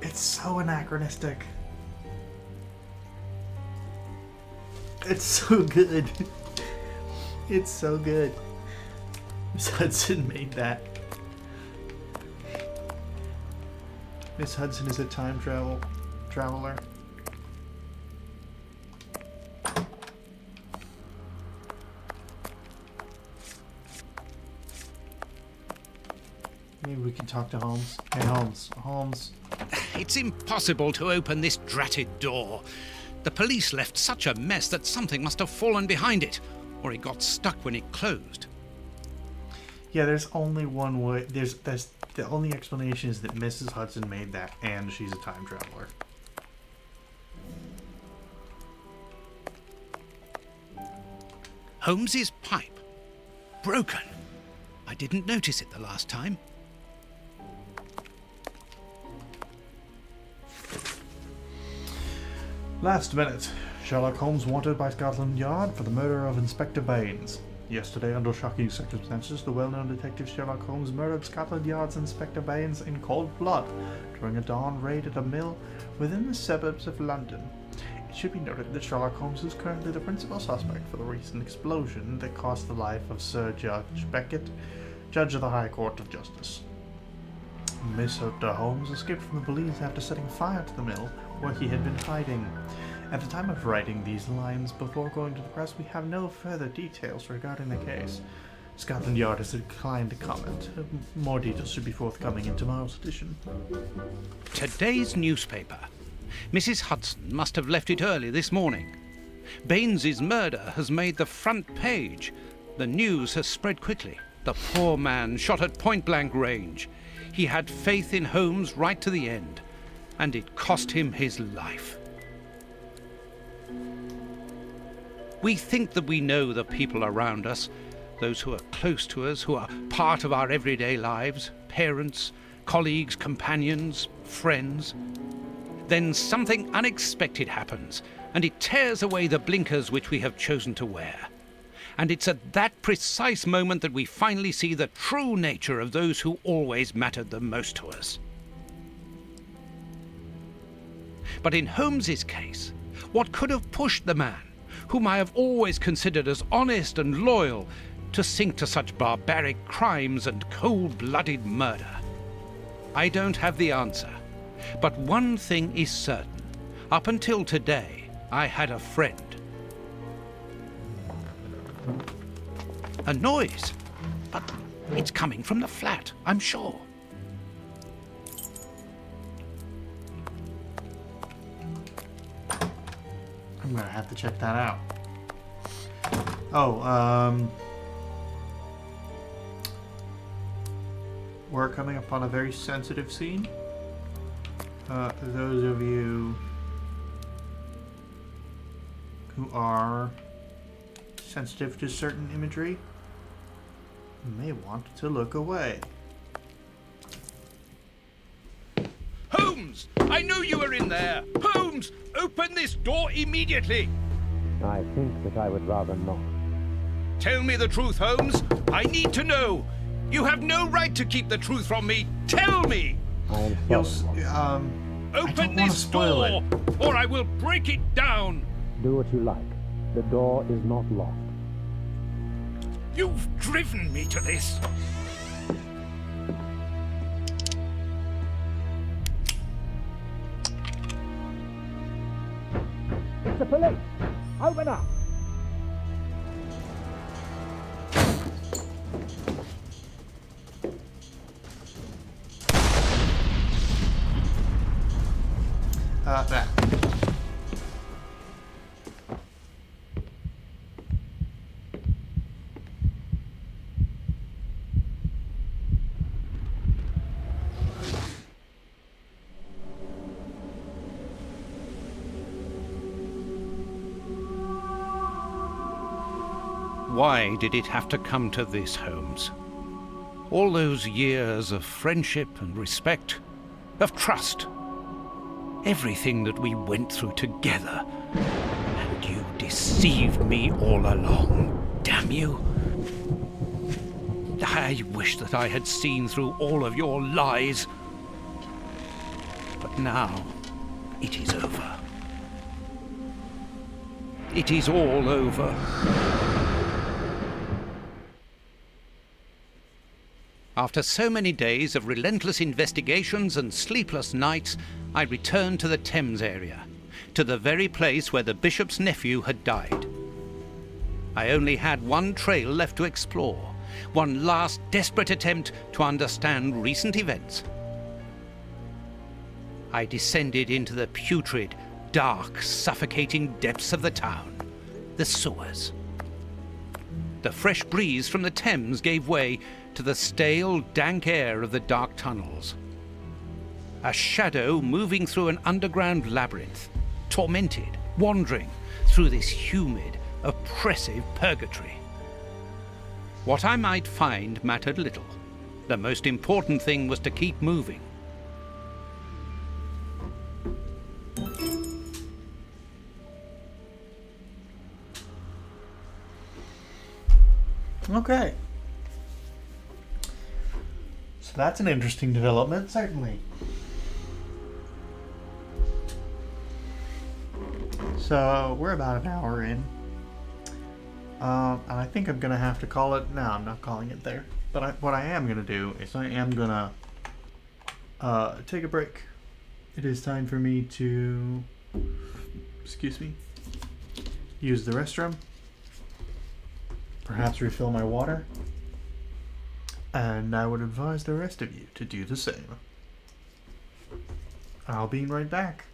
It's so anachronistic. It's so good. It's so good. Miss Hudson made that. Miss Hudson is a time traveler. Maybe we can talk to Holmes. Hey, Holmes. It's impossible to open this dratted door. The police left such a mess that something must have fallen behind it, or it got stuck when it closed. Yeah, there's only one way. There's the only explanation is that Mrs. Hudson made that, and she's a time traveler. Holmes's pipe. Broken. I didn't notice it the last time. Last minute. Sherlock Holmes wanted by Scotland Yard for the murder of Inspector Baines. Yesterday, under shocking circumstances, the well-known detective Sherlock Holmes murdered Scotland Yard's Inspector Baines in cold blood during a dawn raid at a mill within the suburbs of London. It should be noted that Sherlock Holmes is currently the principal suspect for the recent explosion that cost the life of Sir Judge Beckett, Judge of the High Court of Justice. Mr. Holmes escaped from the police after setting fire to the mill where he had been hiding. At the time of writing these lines before going to the press, we have no further details regarding the case. Scotland Yard has declined to comment. More details should be forthcoming in tomorrow's edition. Today's newspaper. Mrs. Hudson must have left it early this morning. Baines's murder has made the front page. The news has spread quickly. The poor man shot at point-blank range. He had faith in Holmes right to the end, and it cost him his life. We think that we know the people around us, those who are close to us, who are part of our everyday lives, parents, colleagues, companions, friends. Then something unexpected happens, and it tears away the blinkers which we have chosen to wear. And it's at that precise moment that we finally see the true nature of those who always mattered the most to us. But in Holmes's case, what could have pushed the man, whom I have always considered as honest and loyal, to sink to such barbaric crimes and cold-blooded murder? I don't have the answer, but one thing is certain. Up until today, I had a friend. A noise, but it's coming from the flat, I'm sure. I'm gonna have to check that out. Oh, we're coming upon a very sensitive scene. Those of you who are sensitive to certain imagery may want to look away. Holmes! I know you are in there! Holmes! Open this door immediately! I think that I would rather not. Tell me the truth, Holmes! I need to know! You have no right to keep the truth from me! Tell me! I am You'll, sorry. I Open don't want to this spoil door, it. or I will break it down! Do what you like. The door is not locked. You've driven me to this. It's the police! Open up! That. Why did it have to come to this, Holmes? All those years of friendship and respect, of trust. Everything that we went through together. And you deceived me all along. Damn you. I wish that I had seen through all of your lies. But now, it is over. It is all over. After so many days of relentless investigations and sleepless nights, I returned to the Thames area, to the very place where the bishop's nephew had died. I only had one trail left to explore, one last desperate attempt to understand recent events. I descended into the putrid, dark, suffocating depths of the town, the sewers. The fresh breeze from the Thames gave way to the stale, dank air of the dark tunnels. A shadow moving through an underground labyrinth, tormented, wandering through this humid, oppressive purgatory. What I might find mattered little. The most important thing was to keep moving. Okay. So that's an interesting development, certainly. So we're about an hour in. And I think I'm going to have to call it. No, I'm not calling it there. But what I am going to do is I am going to take a break. It is time for me to, excuse me, use the restroom. Perhaps refill my water. And I would advise the rest of you to do the same. I'll be right back.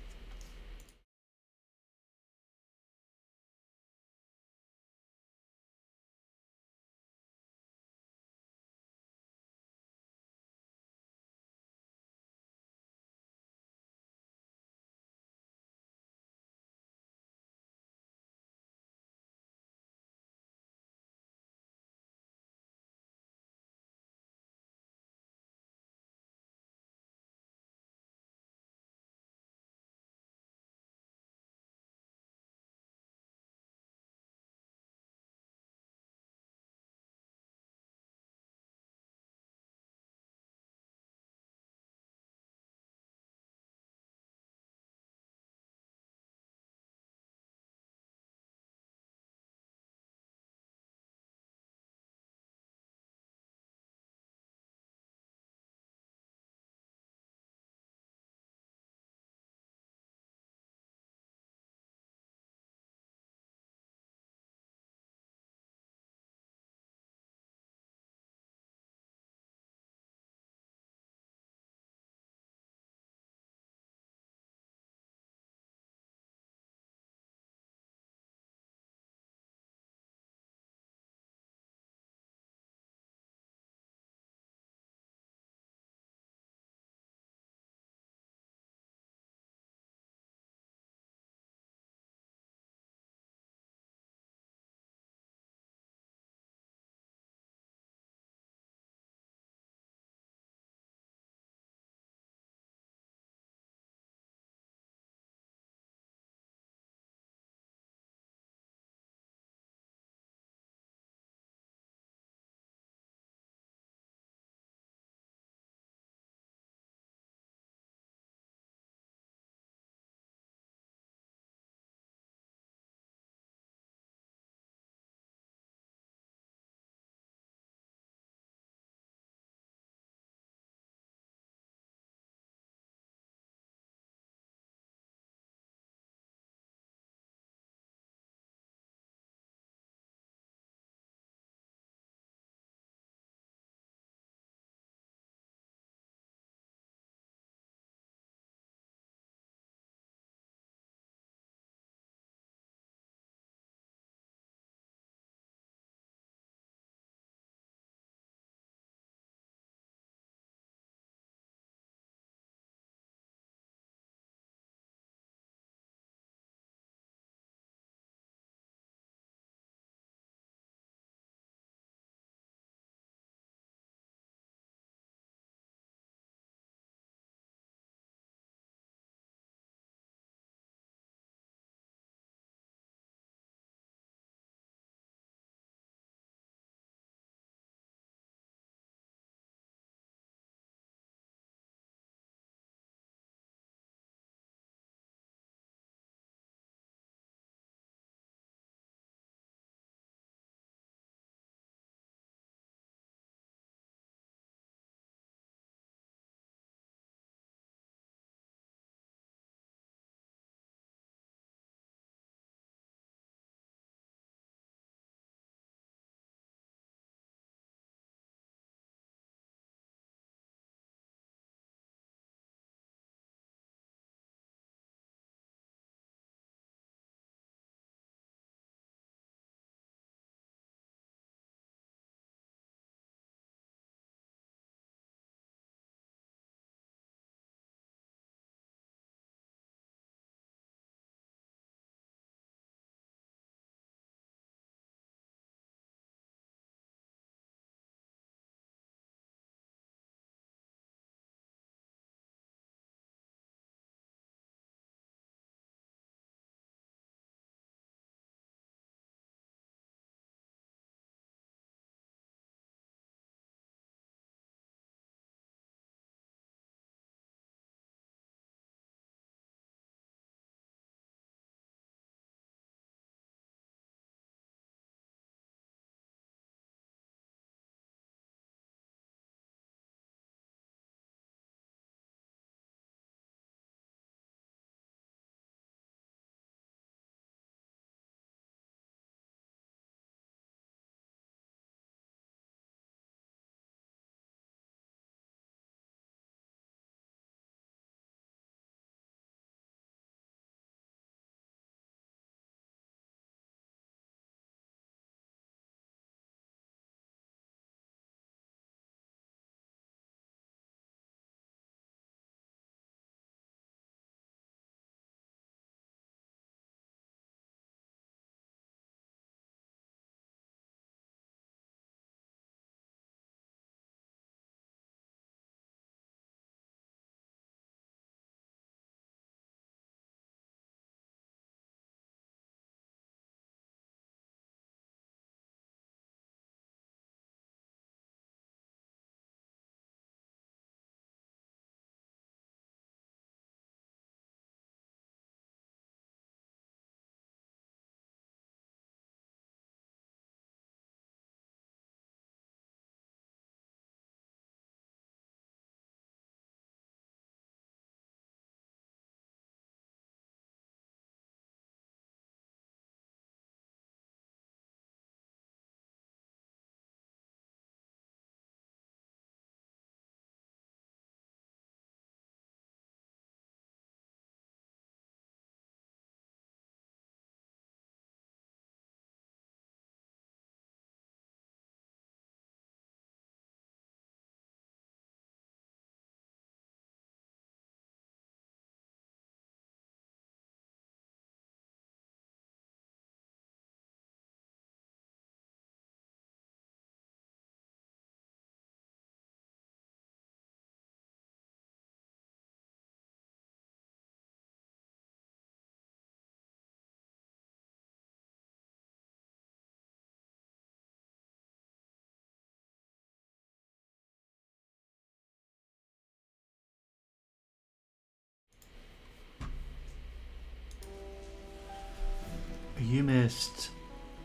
missed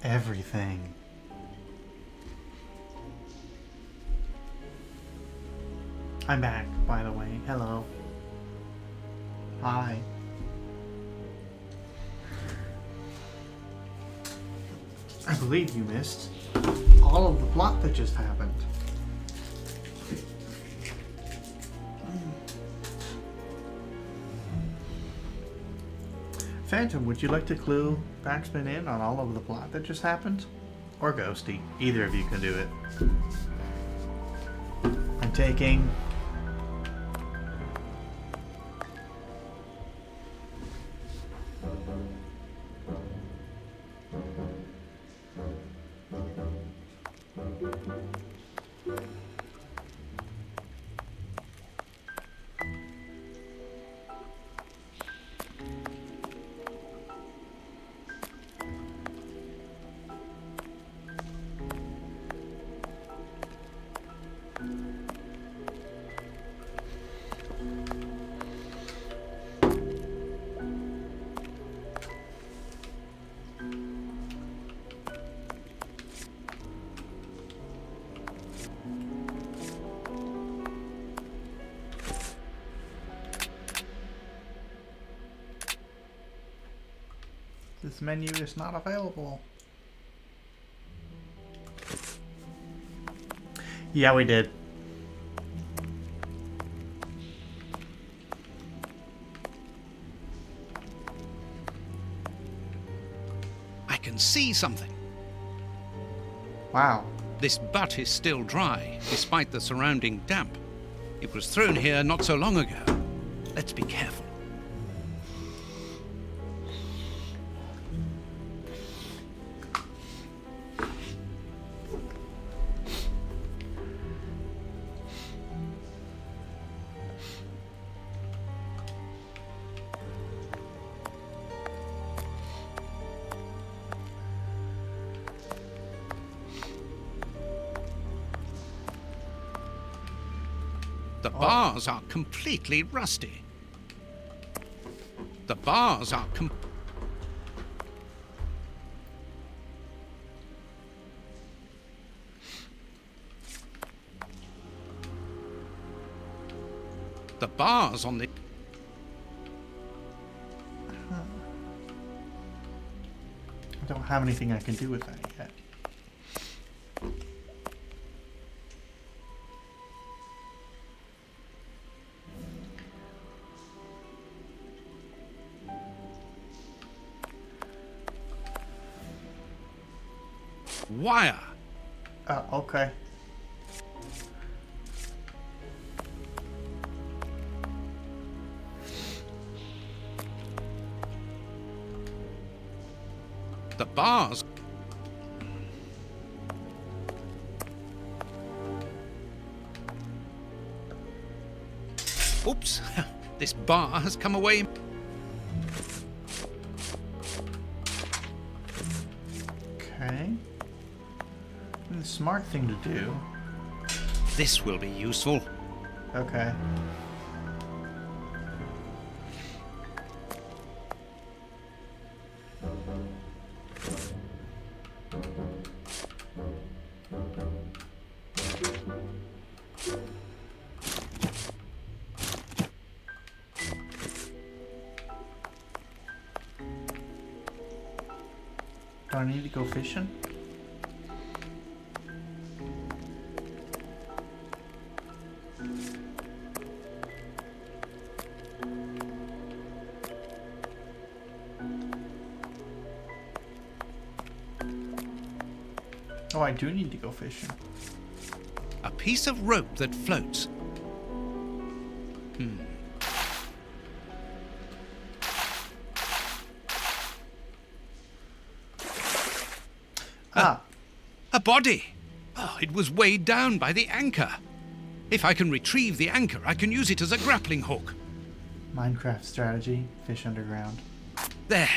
everything. I'm back, by the way. Hello. Hi. I believe you missed all of the plot that just happened. Phantom, would you like to clue Backspin in on all of the plot that just happened? Or Ghosty. Either of you can do it. I'm taking... This menu is not available. Yeah, we did. I can see something. Wow. This butt is still dry, despite the surrounding damp. It was thrown here not so long ago. Let's be careful. The bars are completely rusty. The bars are The bars on the... I don't have anything I can do with that yet. Wire. Okay. The bars. Oops. This bar has come away. Okay. The smart thing to do. This will be useful. Okay. Do I need to go fishing? Oh, I do need to go fishing. A piece of rope that floats. A body! Oh, it was weighed down by the anchor. If I can retrieve the anchor, I can use it as a grappling hook. Minecraft strategy, fish underground. There.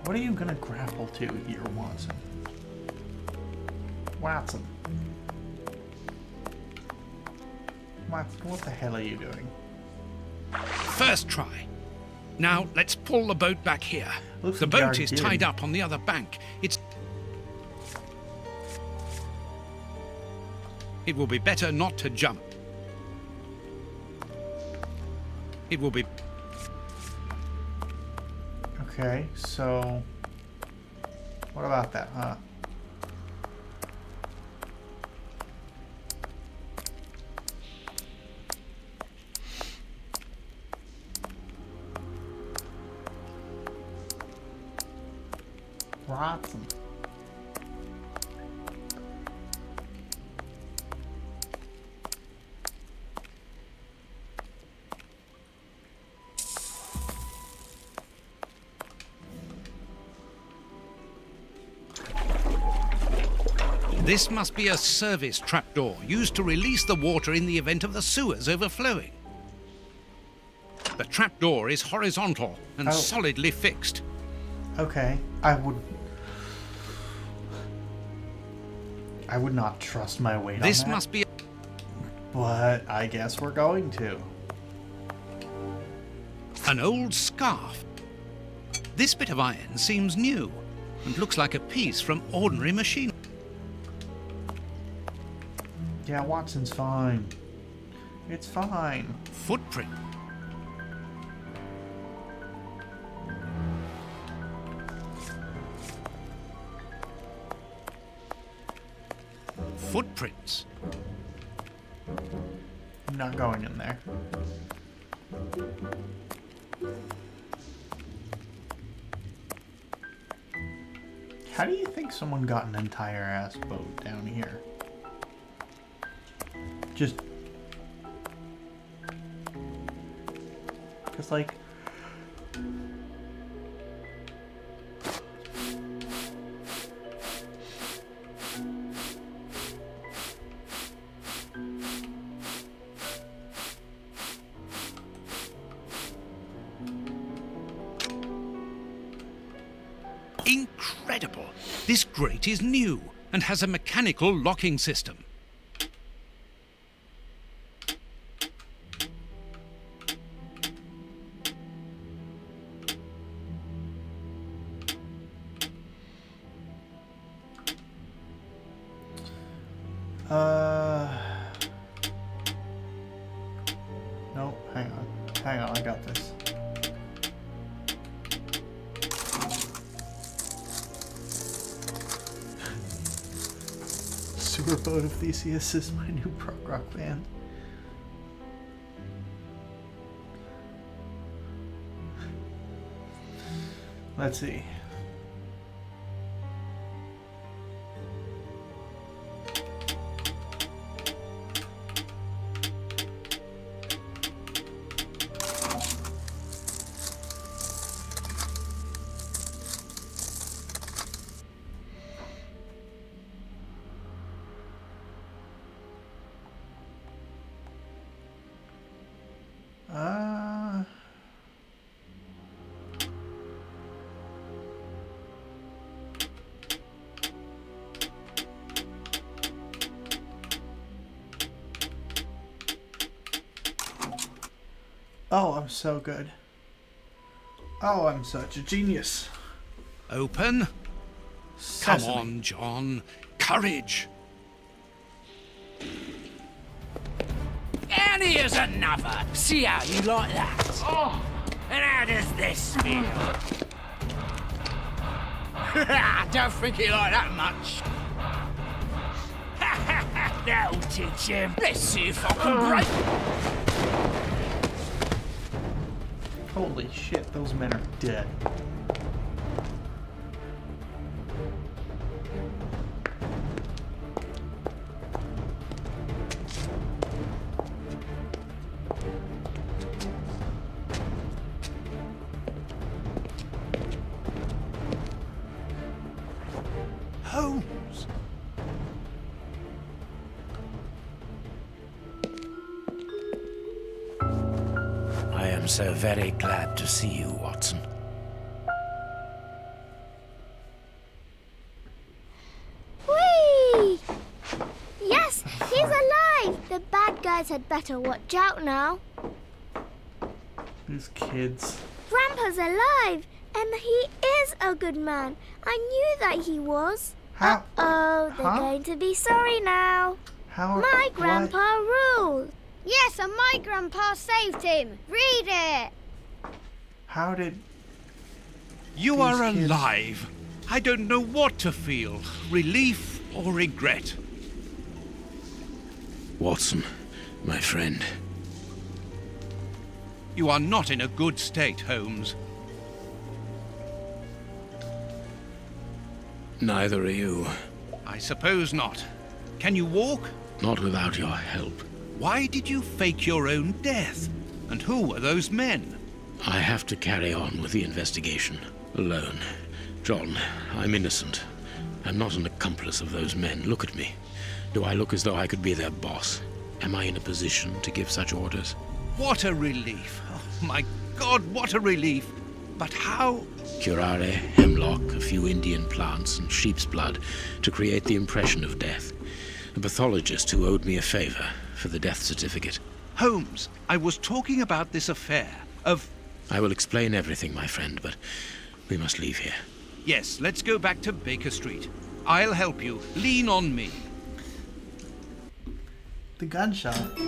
What are you gonna grapple to here, Watson? Watson. Watson, what the hell are you doing? First try. Now, let's pull the boat back here. Looks The like you boat already is did. tied up on the other bank. It will be better not to jump. It will be... Okay, so... What about that, huh? Watson. This must be a service trapdoor used to release the water in the event of the sewers overflowing. The trapdoor is horizontal and Oh. solidly fixed. Okay, I would not trust my weight on This that, must be... but I guess we're going to. an old scarf. This bit of iron seems new and looks like a piece from ordinary machinery. Yeah, Watson's fine. It's fine. Footprint. Footprints. I'm not going in there. How do you think someone got an entire ass boat down here? Just... Because, like... Incredible! This grate is new and has a mechanical locking system. No, hang on. Hang on, I got this. Sewer Boat of Theseus is my new prog rock band. Let's see. Oh, I'm so good. Oh, I'm such a genius. Open. Come Sesame. on, John. Courage. And here's another. See how you like that? Oh. And how does this feel? Don't think he like that much. That'll teach him. Let's see if I can break. Holy shit, those men are dead. Holmes. I am so very glad to see you, Watson. Whee! guess I'd better watch out now. These kids. Grandpa's alive, and he is a good man. I knew that he was. How? Oh, they're going to be sorry now. How? My what? grandpa ruled. Yes, and my grandpa saved him. Read it. How did... You These are kids- alive. I don't know what to feel, relief or regret. Watson, my friend. You are not in a good state, Holmes. Neither are you. I suppose not. Can you walk? Not without your help. Why did you fake your own death? And who were those men? I have to carry on with the investigation. Alone. John, I'm innocent. I'm not an accomplice of those men. Look at me. Do I look as though I could be their boss? Am I in a position to give such orders? What a relief. Oh, my God, what a relief. But how? Curare, hemlock, a few Indian plants, and sheep's blood to create the impression of death. A pathologist who owed me a favor for the death certificate. Holmes, I was talking about this affair of... I will explain everything, my friend, but we must leave here. Yes, let's go back to Baker Street. I'll help you. Lean on me. The gunshot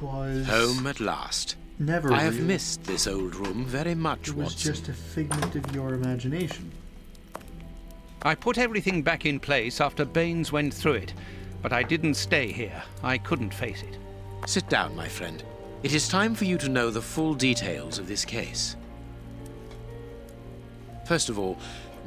was... Home at last. Never I have real. missed this old room very much, It was Watson. just a figment of your imagination. I put everything back in place after Baines went through it, but I didn't stay here. I couldn't face it. Sit down, my friend. It is time for you to know the full details of this case. First of all,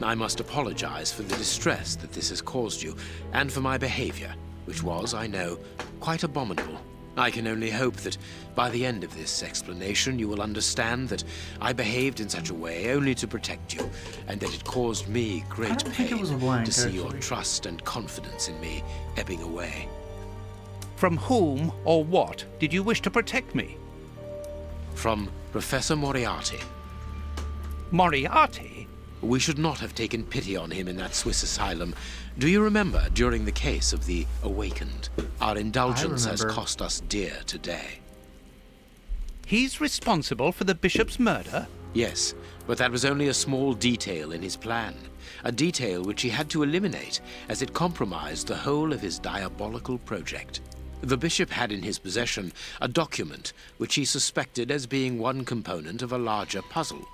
I must apologize for the distress that this has caused you, and for my behavior, which was, I know, quite abominable. I can only hope that by the end of this explanation you will understand that I behaved in such a way only to protect you, and that it caused me great don't think it pain was a blank, to see your actually. trust and confidence in me ebbing away. From whom or what did you wish to protect me? From Professor Moriarty. Moriarty? We should not have taken pity on him in that Swiss asylum. Do you remember, during the case of the Awakened, our indulgence has remember. cost us dear today? He's responsible for the bishop's murder? Yes, but that was only a small detail in his plan. A detail which he had to eliminate, as it compromised the whole of his diabolical project. The bishop had in his possession a document which he suspected as being one component of a larger puzzle.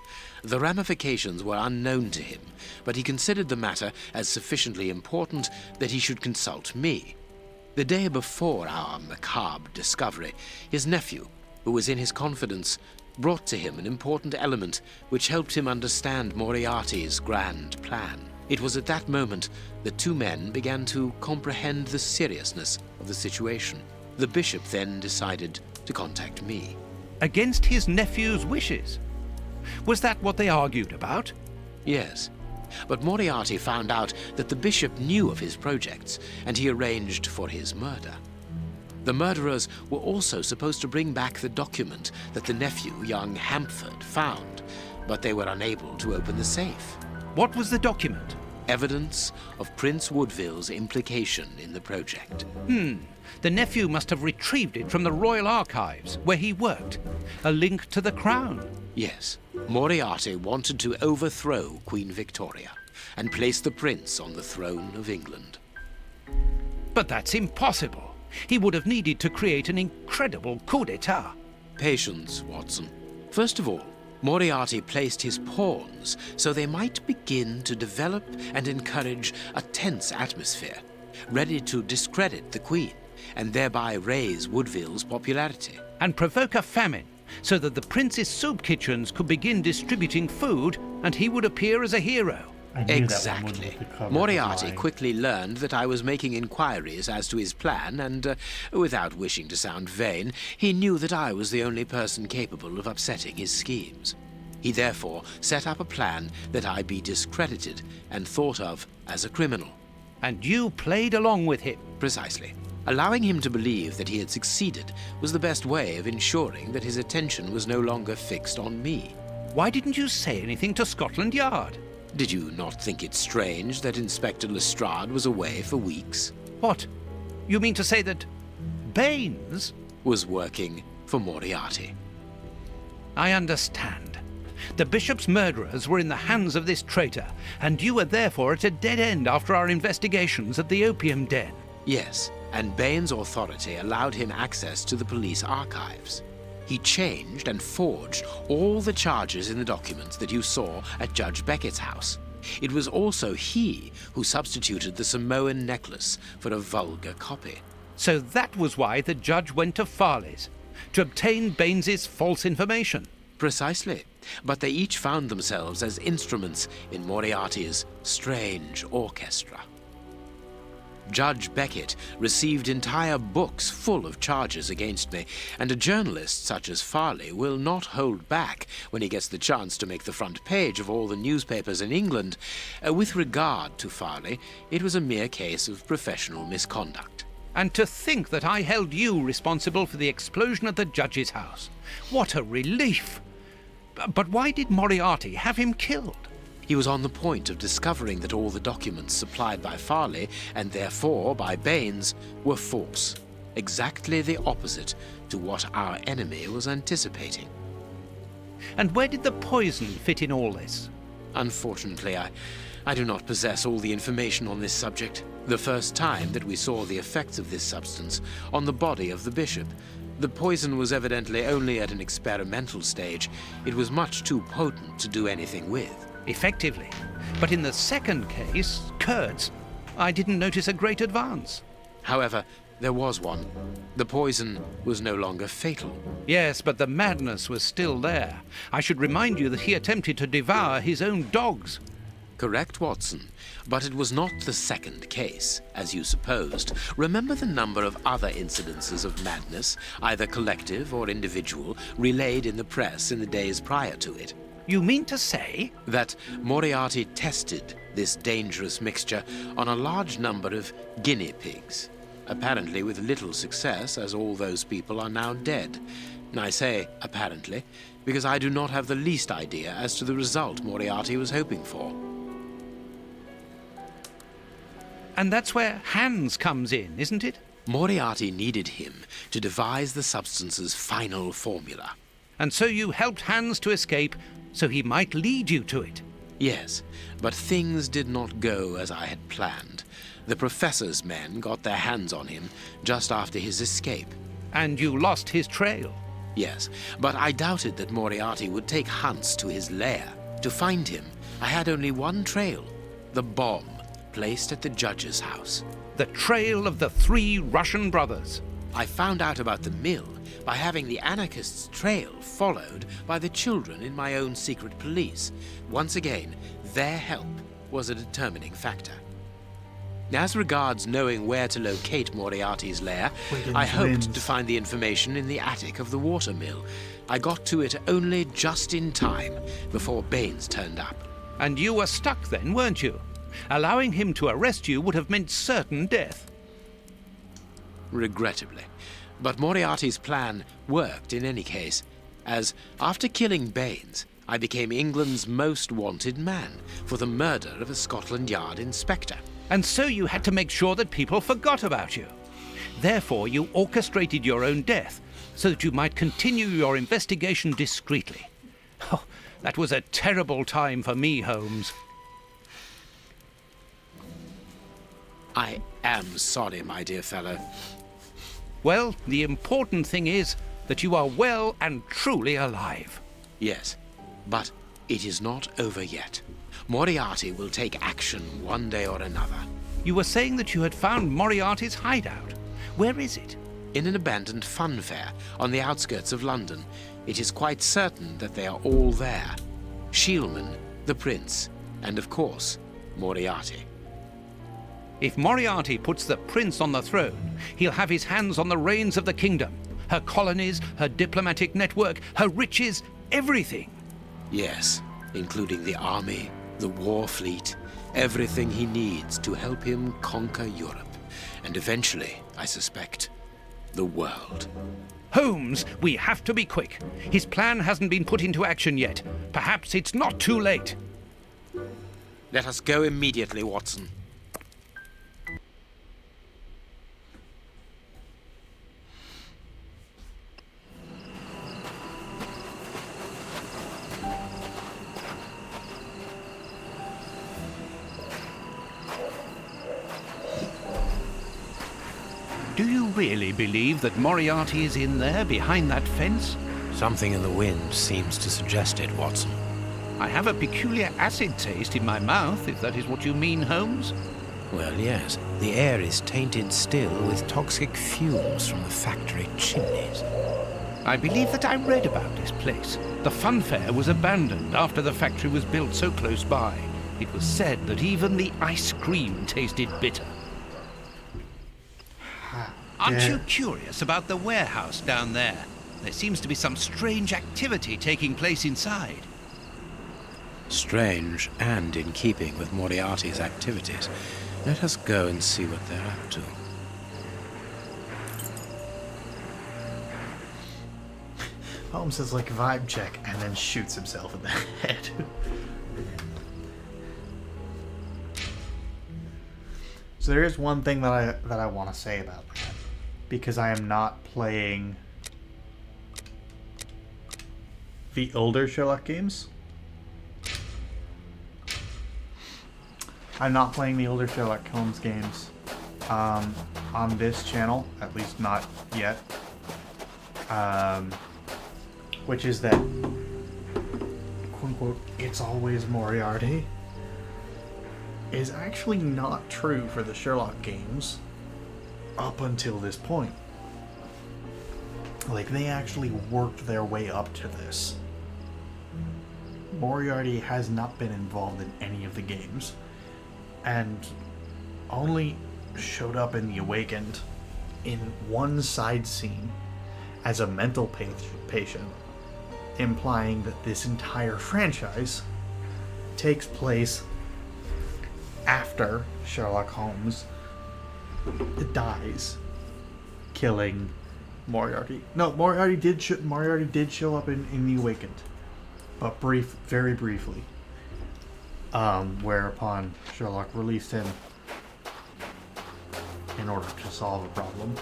The ramifications were unknown to him, but he considered the matter as sufficiently important that he should consult me. The day before our macabre discovery, his nephew, who was in his confidence, brought to him an important element which helped him understand Moriarty's grand plan. It was at that moment that two men began to comprehend the seriousness of the situation. The bishop then decided to contact me. Against his nephew's wishes? Was that what they argued about? Yes, but Moriarty found out that the bishop knew of his projects, and he arranged for his murder. The murderers were also supposed to bring back the document that the nephew, young Hampford, found, but they were unable to open the safe. What was the document? Evidence of Prince Woodville's implication in the project. The nephew must have retrieved it from the Royal Archives, where he worked. A link to the crown. Yes, Moriarty wanted to overthrow Queen Victoria and place the prince on the throne of England. But that's impossible. He would have needed to create an incredible coup d'etat. Patience, Watson. First of all, Moriarty placed his pawns so they might begin to develop and encourage a tense atmosphere, ready to discredit the Queen and thereby raise Woodville's popularity. And provoke a famine, so that the prince's soup kitchens could begin distributing food and he would appear as a hero. I knew that one was Exactly. with the cover Moriarty lying. quickly learned that I was making inquiries as to his plan, and without wishing to sound vain, he knew that I was the only person capable of upsetting his schemes. He therefore set up a plan that I be discredited and thought of as a criminal. And you played along with him. Precisely. Allowing him to believe that he had succeeded was the best way of ensuring that his attention was no longer fixed on me. Why didn't you say anything to Scotland Yard? Did you not think it strange that Inspector Lestrade was away for weeks? What? You mean to say that Baines? was working for Moriarty. I understand. The bishop's murderers were in the hands of this traitor, and you were therefore at a dead end after our investigations at the opium den. Yes, and Bain's authority allowed him access to the police archives. He changed and forged all the charges in the documents that you saw at Judge Beckett's house. It was also he who substituted the Samoan necklace for a vulgar copy. So that was why the judge went to Farley's, to obtain Baines's false information. Precisely. But they each found themselves as instruments in Moriarty's strange orchestra. Judge Beckett received entire books full of charges against me, and a journalist such as Farley will not hold back when he gets the chance to make the front page of all the newspapers in England. With regard to Farley, it was a mere case of professional misconduct. And to think that I held you responsible for the explosion at the judge's house. What a relief! But why did Moriarty have him killed? He was on the point of discovering that all the documents supplied by Farley, and therefore by Baines, were false. Exactly the opposite to what our enemy was anticipating. And where did the poison fit in all this? Unfortunately, I do not possess all the information on this subject. The first time that we saw the effects of this substance on the body of the bishop, the poison was evidently only at an experimental stage. It was much too potent to do anything with. Effectively. But in the second case, Kurtz, I didn't notice a great advance. However, there was one. The poison was no longer fatal. Yes, but the madness was still there. I should remind you that he attempted to devour his own dogs. Correct, Watson. But it was not the second case, as you supposed. Remember the number of other incidences of madness, either collective or individual, relayed in the press in the days prior to it. You mean to say? That Moriarty tested this dangerous mixture on a large number of guinea pigs. Apparently with little success, as all those people are now dead. I say apparently, because I do not have the least idea as to the result Moriarty was hoping for. And that's where Hans comes in, isn't it? Moriarty needed him to devise the substance's final formula. And so you helped Hans to escape, so he might lead you to it. Yes, but things did not go as I had planned. The professor's men got their hands on him just after his escape. And you lost his trail. Yes, but I doubted that Moriarty would take Hans to his lair. To find him, I had only one trail, the bomb placed at the judge's house. The trail of the 3 Russian brothers. I found out about the mill by having the anarchists' trail followed by the children in my own secret police. Once again, their help was a determining factor. As regards knowing where to locate Moriarty's lair, I hoped to find the information in the attic of the water mill. I got to it only just in time before Baines turned up. And you were stuck then, weren't you? Allowing him to arrest you would have meant certain death. Regrettably. But Moriarty's plan worked in any case, as after killing Baines, I became England's most wanted man for the murder of a Scotland Yard inspector. And so you had to make sure that people forgot about you. Therefore, you orchestrated your own death so that you might continue your investigation discreetly. Oh, that was a terrible time for me, Holmes. I am sorry, my dear fellow. Well, the important thing is that you are well and truly alive. Yes, but it is not over yet. Moriarty will take action one day or another. You were saying that you had found Moriarty's hideout. Where is it? In an abandoned fun fair on the outskirts of London. It is quite certain that they are all there. Shielman, the prince, and of course, Moriarty. If Moriarty puts the prince on the throne, he'll have his hands on the reins of the kingdom. Her colonies, her diplomatic network, her riches, everything. Yes, including the army, the war fleet, everything he needs to help him conquer Europe. And eventually, I suspect, the world. Holmes, we have to be quick. His plan hasn't been put into action yet. Perhaps it's not too late. Let us go immediately, Watson. really believe that Moriarty is in there behind that fence? Something in the wind seems to suggest it, Watson. I have a peculiar acid taste in my mouth, if that is what you mean, Holmes. Well, yes. The air is tainted still with toxic fumes from the factory chimneys. I believe that I read about this place. The funfair was abandoned after the factory was built so close by. It was said that even the ice cream tasted bitter. Aren't you curious about the warehouse down there? There seems to be some strange activity taking place inside. Strange and in keeping with Moriarty's activities. Let us go and see what they're up to. Holmes says like vibe check and then shoots himself in the head. So there is one thing that I want to say about that, because I am not playing the older Sherlock games. I'm not playing the older Sherlock Holmes games on this channel, at least not yet. Which is that, quote unquote, it's always Moriarty, is actually not true for the Sherlock games up until this point. Like, they actually worked their way up to this. Moriarty has not been involved in any of the games, and only showed up in The Awakened in one side scene as a mental patient, implying that this entire franchise takes place after Sherlock Holmes dies, killing Moriarty. No, Moriarty did show up in The Awakened, but very briefly. Whereupon Sherlock released him in order to solve a problem.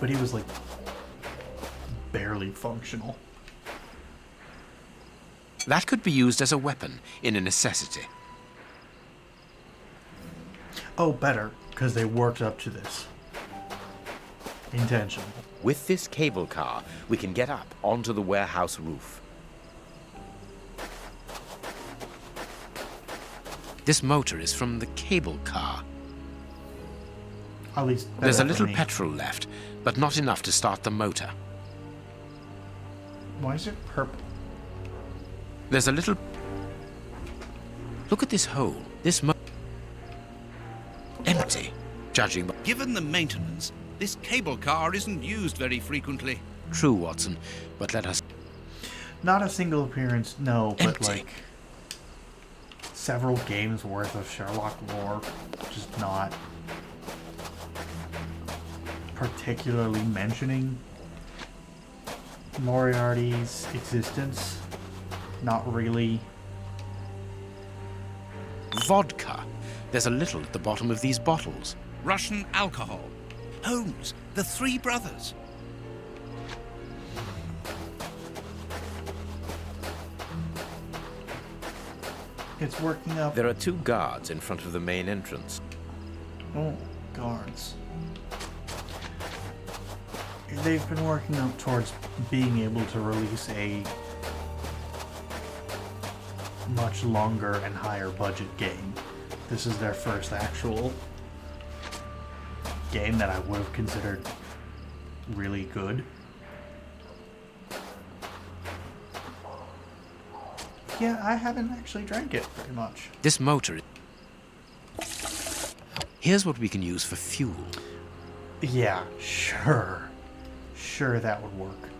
But he was like barely functional. That could be used as a weapon in a necessity. Oh, better, because they worked up to this. Intentionally. With this cable car, we can get up onto the warehouse roof. This motor is from the cable car. At least There's a better for little me. petrol left, but not enough to start the motor. Why is it purple? There's a little... Look at this hole. This empty, judging by... Given the maintenance, this cable car isn't used very frequently. True, Watson, but let us... Not a single appearance, no, but Empty. like several games worth of Sherlock lore, just not particularly mentioning Moriarty's existence. Not really. Vodka. There's a little at the bottom of these bottles. Russian alcohol. Holmes, the three brothers. It's working up. There are 2 guards in front of the main entrance. Oh, guards. They've been working up towards being able to release a much longer and higher budget game. This is their first actual game that I would have considered really good. Yeah, I haven't actually drank it very much. This motor... Here's what we can use for fuel. Yeah, sure. Sure, that would work.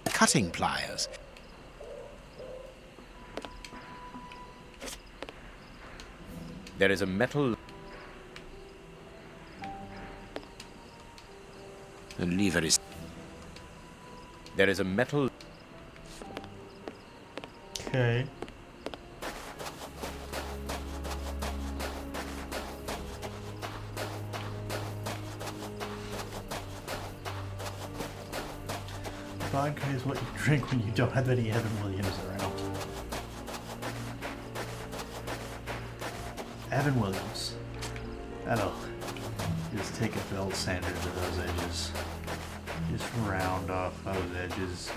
Cutting pliers. There is a metal... The lever is... There is a metal... Okay. vodka is what you drink when you don't have any Evan Williams around. Evan Williams. That'll just take a belt sander to those edges. Just round off those edges.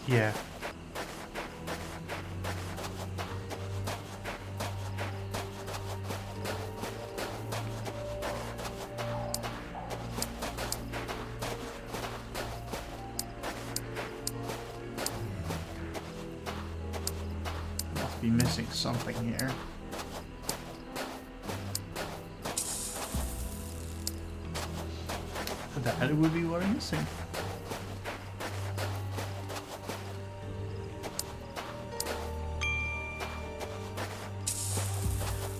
Yeah. Must be missing something here. That would be what I'm missing.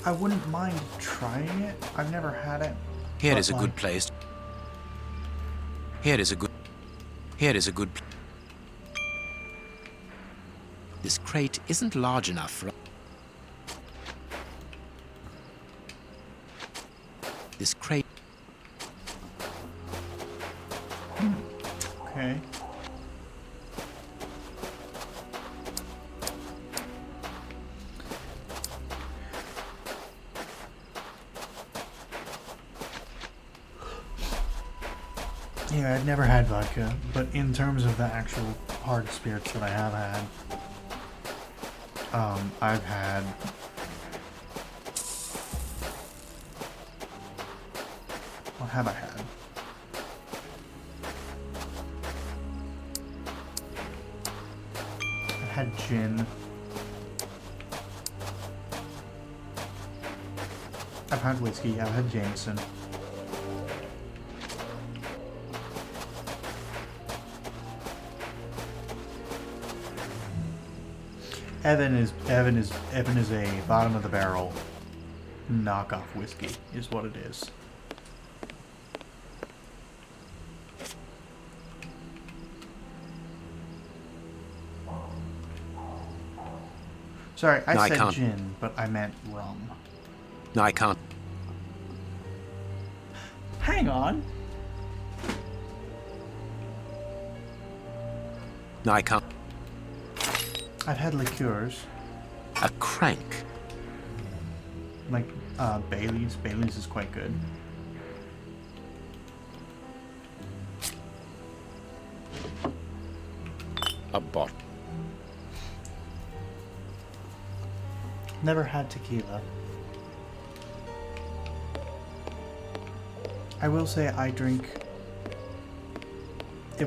I wouldn't mind trying it. I've never had it. Here is a good place. Here is a good. This crate isn't large enough for. This crate. Okay. Yeah, I've never had vodka, but in terms of the actual hard spirits that I have had, I've had what have I had? I've had gin. I've had whiskey. I've had Jameson. Evan is a bottom of the barrel knockoff whiskey, is what it is. Sorry, I said gin, but I meant rum. No, I can't. Hang on. No, I can't. I've had liqueurs. A crank. Like Bailey's. Bailey's is quite good. A bottle. Never had tequila. I will say I drink.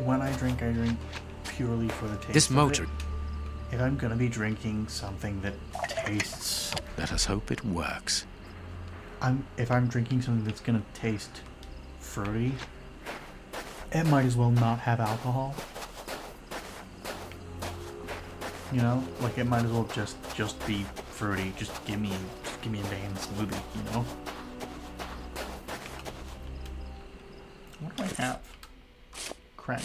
When I drink purely for the taste. This motor. Of it. If I'm gonna be drinking something that tastes, Let us hope it works. if I'm drinking something that's gonna taste fruity, it might as well not have alcohol. You know, like it might as well just be fruity. Just give me a damn smoothie. You know. What do I have? Crank.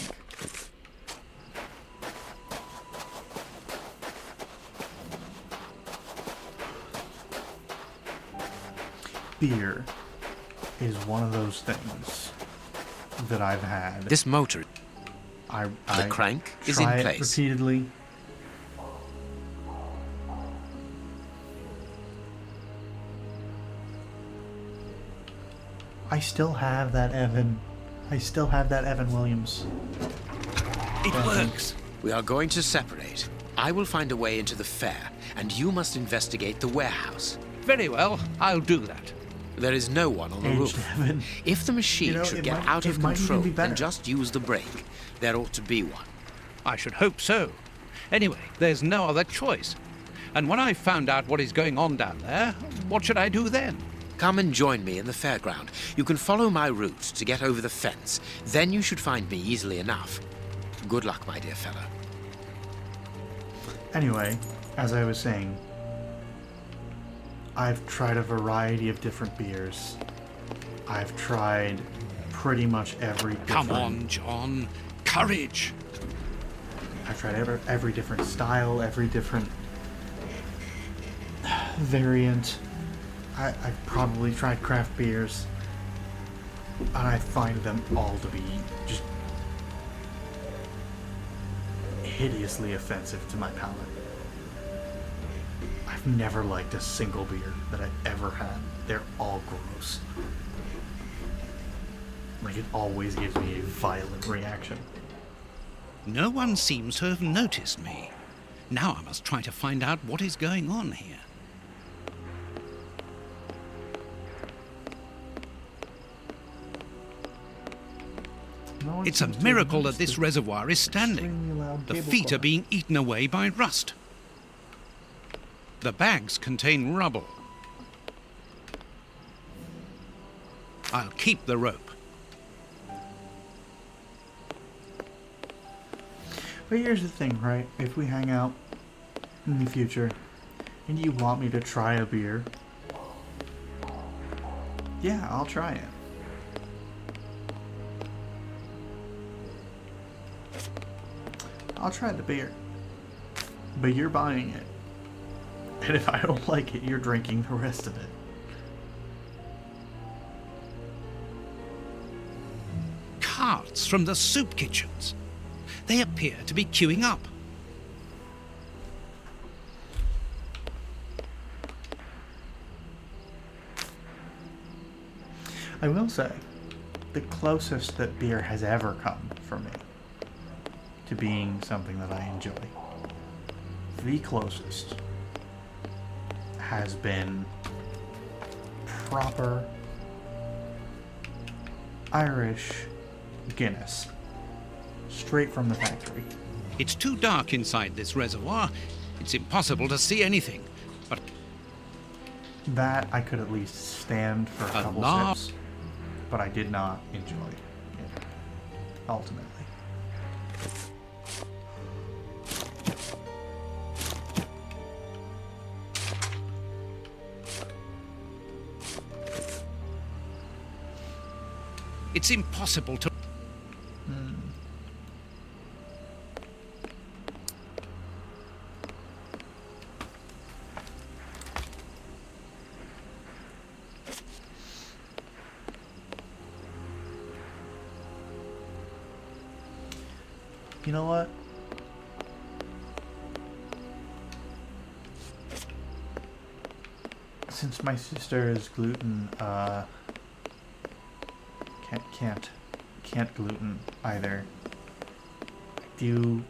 Beer is one of those things that I've had. This motor. The crank is in try place. It repeatedly. I still have that Evan Williams. It works. We are going to separate. I will find a way into the fair, and you must investigate the warehouse. Very well, I'll do that. There is no one on the roof. Evan. If the machine should get out of control, be better. then just use the brake. There ought to be one. I should hope so. Anyway, there's no other choice. And when I've found out what is going on down there, what should I do then? Come and join me in the fairground. You can follow my route to get over the fence. Then you should find me easily enough. Good luck, my dear fellow. Anyway, as I was saying, I've tried a variety of different beers. I've tried pretty much every different... Come on, John. Courage. I've tried every different style, every different variant. I've probably tried craft beers, and I find them all to be just hideously offensive to my palate. I've never liked a single beer that I've ever had. They're all gross. Like, it always gives me a violent reaction. No one seems to have noticed me. Now I must try to find out what is going on here. No one It's a seems to have miracle that noticed this the reservoir is standing. extremely loud The cable feet are cord. being eaten away by rust. The bags contain rubble. I'll keep the rope. But here's the thing, right? If we hang out in the future and you want me to try a beer, yeah, I'll try it. I'll try the beer. But you're buying it. And if I don't like it, you're drinking the rest of it. Carts from the soup kitchens. They appear to be queuing up. I will say, the closest that beer has ever come for me to being something that I enjoy, the closest has been proper Irish Guinness, straight from the factory. It's too dark inside this reservoir. It's impossible to see anything. But That I could at least stand for a couple Allah. sips, but I did not enjoy it, ultimately. it's impossible to... You know what? Since my sister is gluten, can't gluten either. I do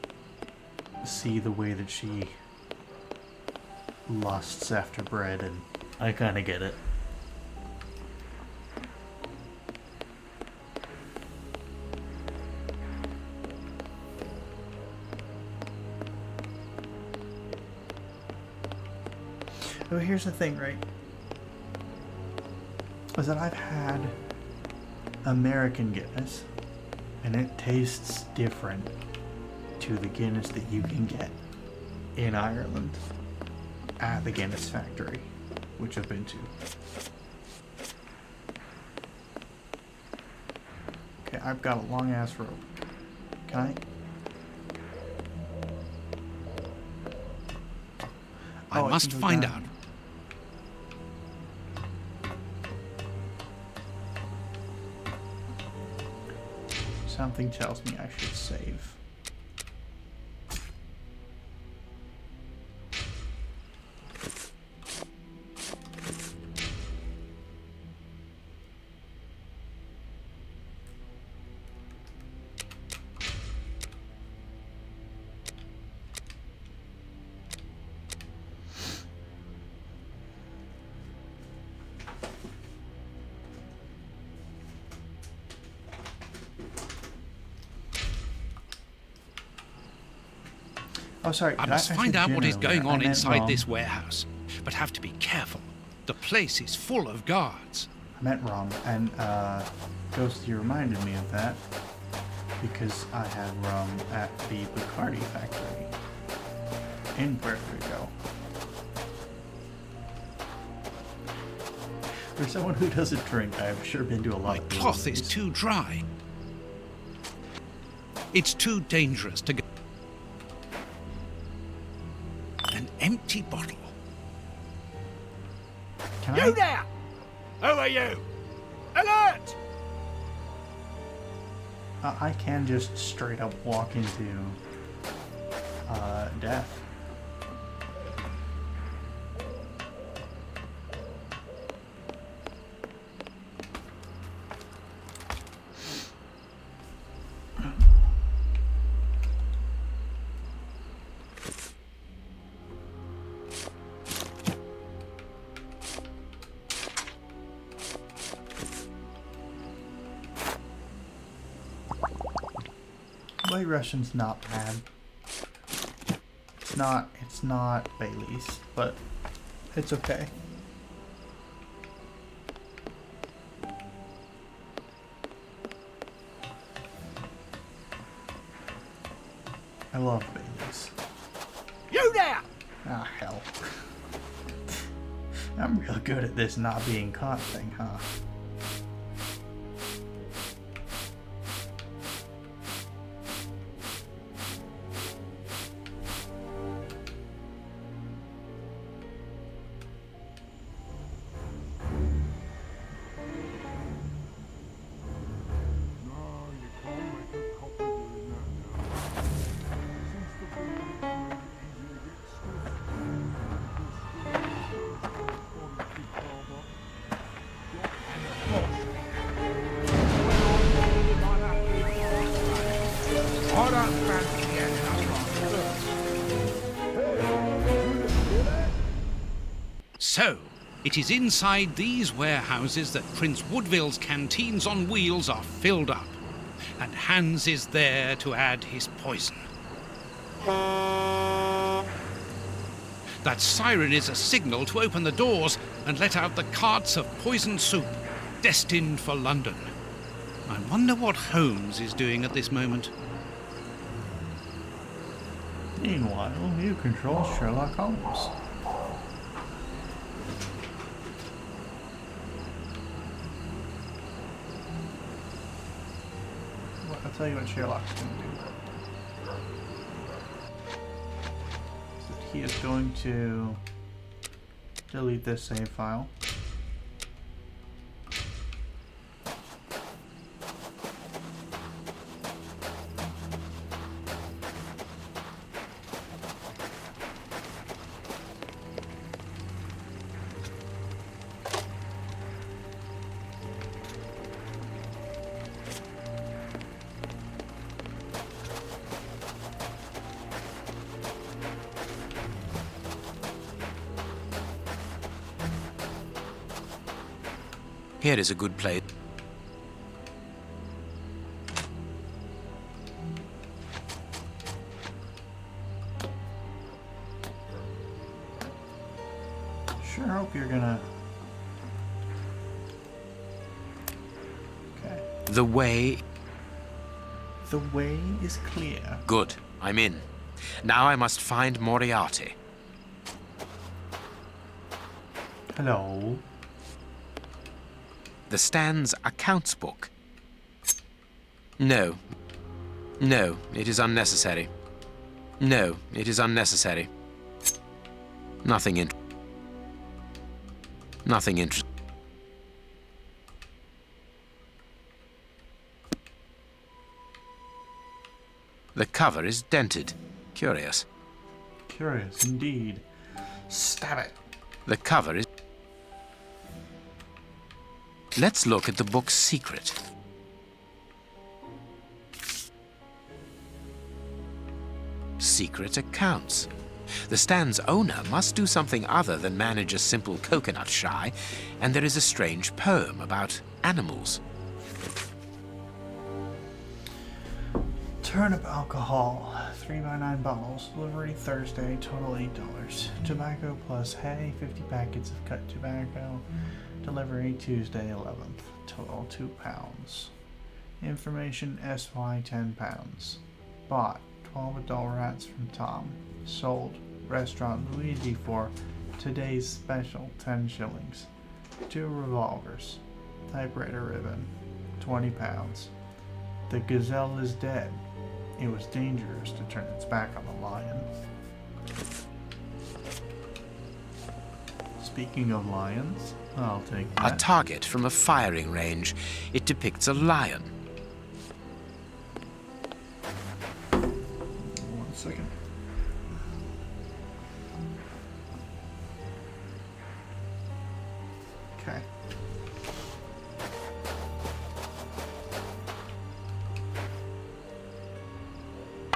see the way that she lusts after bread, and I kind of get it. But here's the thing, right? Is that I've had American Guinness, and it tastes different to the Guinness that you can get in Ireland at the Guinness factory, which I've been to. Okay, I've got a long ass rope. Can I? I Oh, must can go find down. out. Something tells me I should save. Oh, sorry. I did must I find said out what gin is earlier. going I on meant inside wrong. this warehouse. But have to be careful. The place is full of guards. I meant wrong. And, Ghost, you reminded me of that. Because I had rum at the Bacardi factory in Puerto Rico. For someone who doesn't drink, I've sure been to a lot My of cloth is breweries. too dry. It's too dangerous to go. empty bottle. Can You I? there! Who are you? Alert! I can just straight up walk into death. White Russian's not bad. It's not Bailey's, but it's okay. I love Bailey's. You there! Ah, hell. I'm real good at this not being caught thing, huh? So, it is inside these warehouses that Prince Woodville's canteens on wheels are filled up, and Hans is there to add his poison. That siren is a signal to open the doors and let out the carts of poisoned soup, destined for London. I wonder what Holmes is doing at this moment. Meanwhile, you control Sherlock Holmes. Well, I'll tell you what Sherlock's going to do. He is going to delete this save file. Here is a good place. Sure hope you're gonna... Okay. The way... The way is clear. Good. I'm in. Now I must find Moriarty. Hello. The Stan's accounts book. No. No, it is unnecessary. No, it is unnecessary. Nothing interesting. The cover is dented. Curious. Curious indeed. Stab it. The cover is... Let's look at the book's secret. Secret accounts. The Stan's owner must do something other than manage a simple coconut shy, and there is a strange poem about animals. Turnip alcohol, 3x9 bottles. Delivery Thursday, total $8. Tobacco plus hay, 50 packets of cut tobacco. Delivery Tuesday 11th, total £2. Information SY £10. Bought 12 adult rats from Tom. Sold restaurant Luigi for today's special 10 shillings. 2 revolvers. Typewriter ribbon, £20. The gazelle is dead. It was dangerous to turn its back on the lion. Speaking of lions, I'll take A that. target from a firing range. It depicts a lion. 1 second. Okay.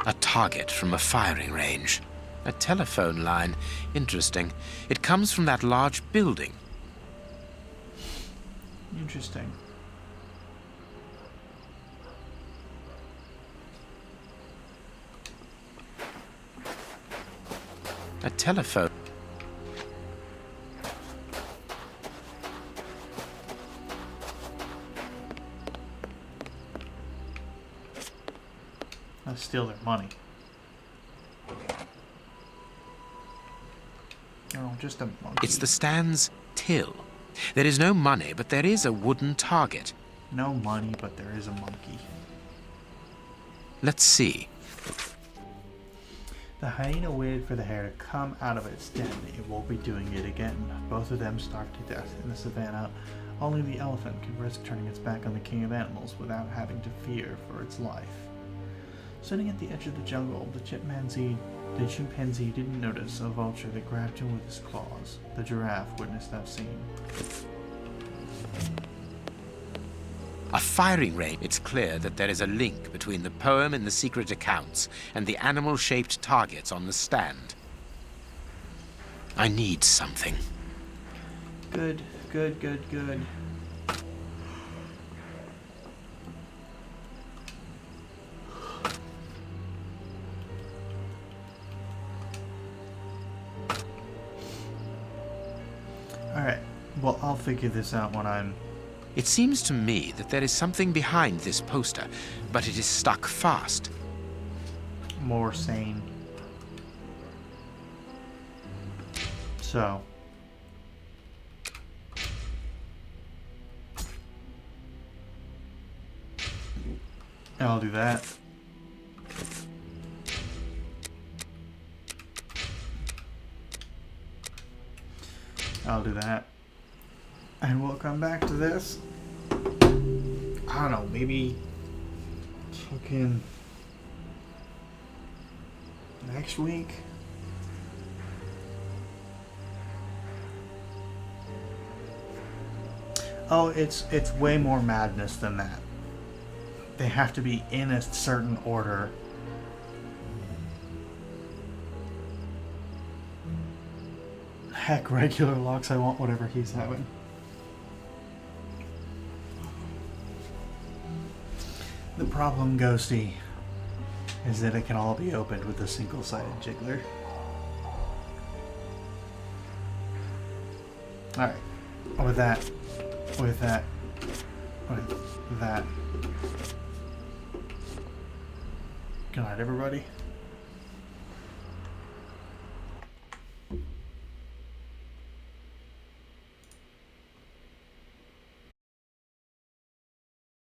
A target from a firing range. A telephone line. Interesting. It comes from that large building. Interesting. A telephone. Let's steal their money. Oh, just a monkey. It's the stand's till. There is no money, but there is a wooden target. No money, but there is a monkey. Let's see. The hyena waited for the hare to come out of its den. It won't be doing it again. Both of them starved to death in the savannah. Only the elephant could risk turning its back on the king of animals without having to fear for its life. Sitting at the edge of the jungle, the chimpanzee didn't notice a vulture that grabbed him with his claws. The giraffe witnessed that scene. A firing range. It's clear that there is a link between the poem in the secret accounts and the animal-shaped targets on the stand. I need something. Good, good, good, good. Alright, well, I'll figure this out when I'm... It seems to me that there is something behind this poster, but it is stuck fast. more sane. So... I'll do that. I'll do that. And we'll come back to this. I don't know, maybe fucking next week. Oh, it's way more madness than that. They have to be in a certain order. Heck, regular Lux, I want whatever he's having. The problem, Ghosty, is that it can all be opened with a single-sided jiggler. Alright, with that. Good night, everybody.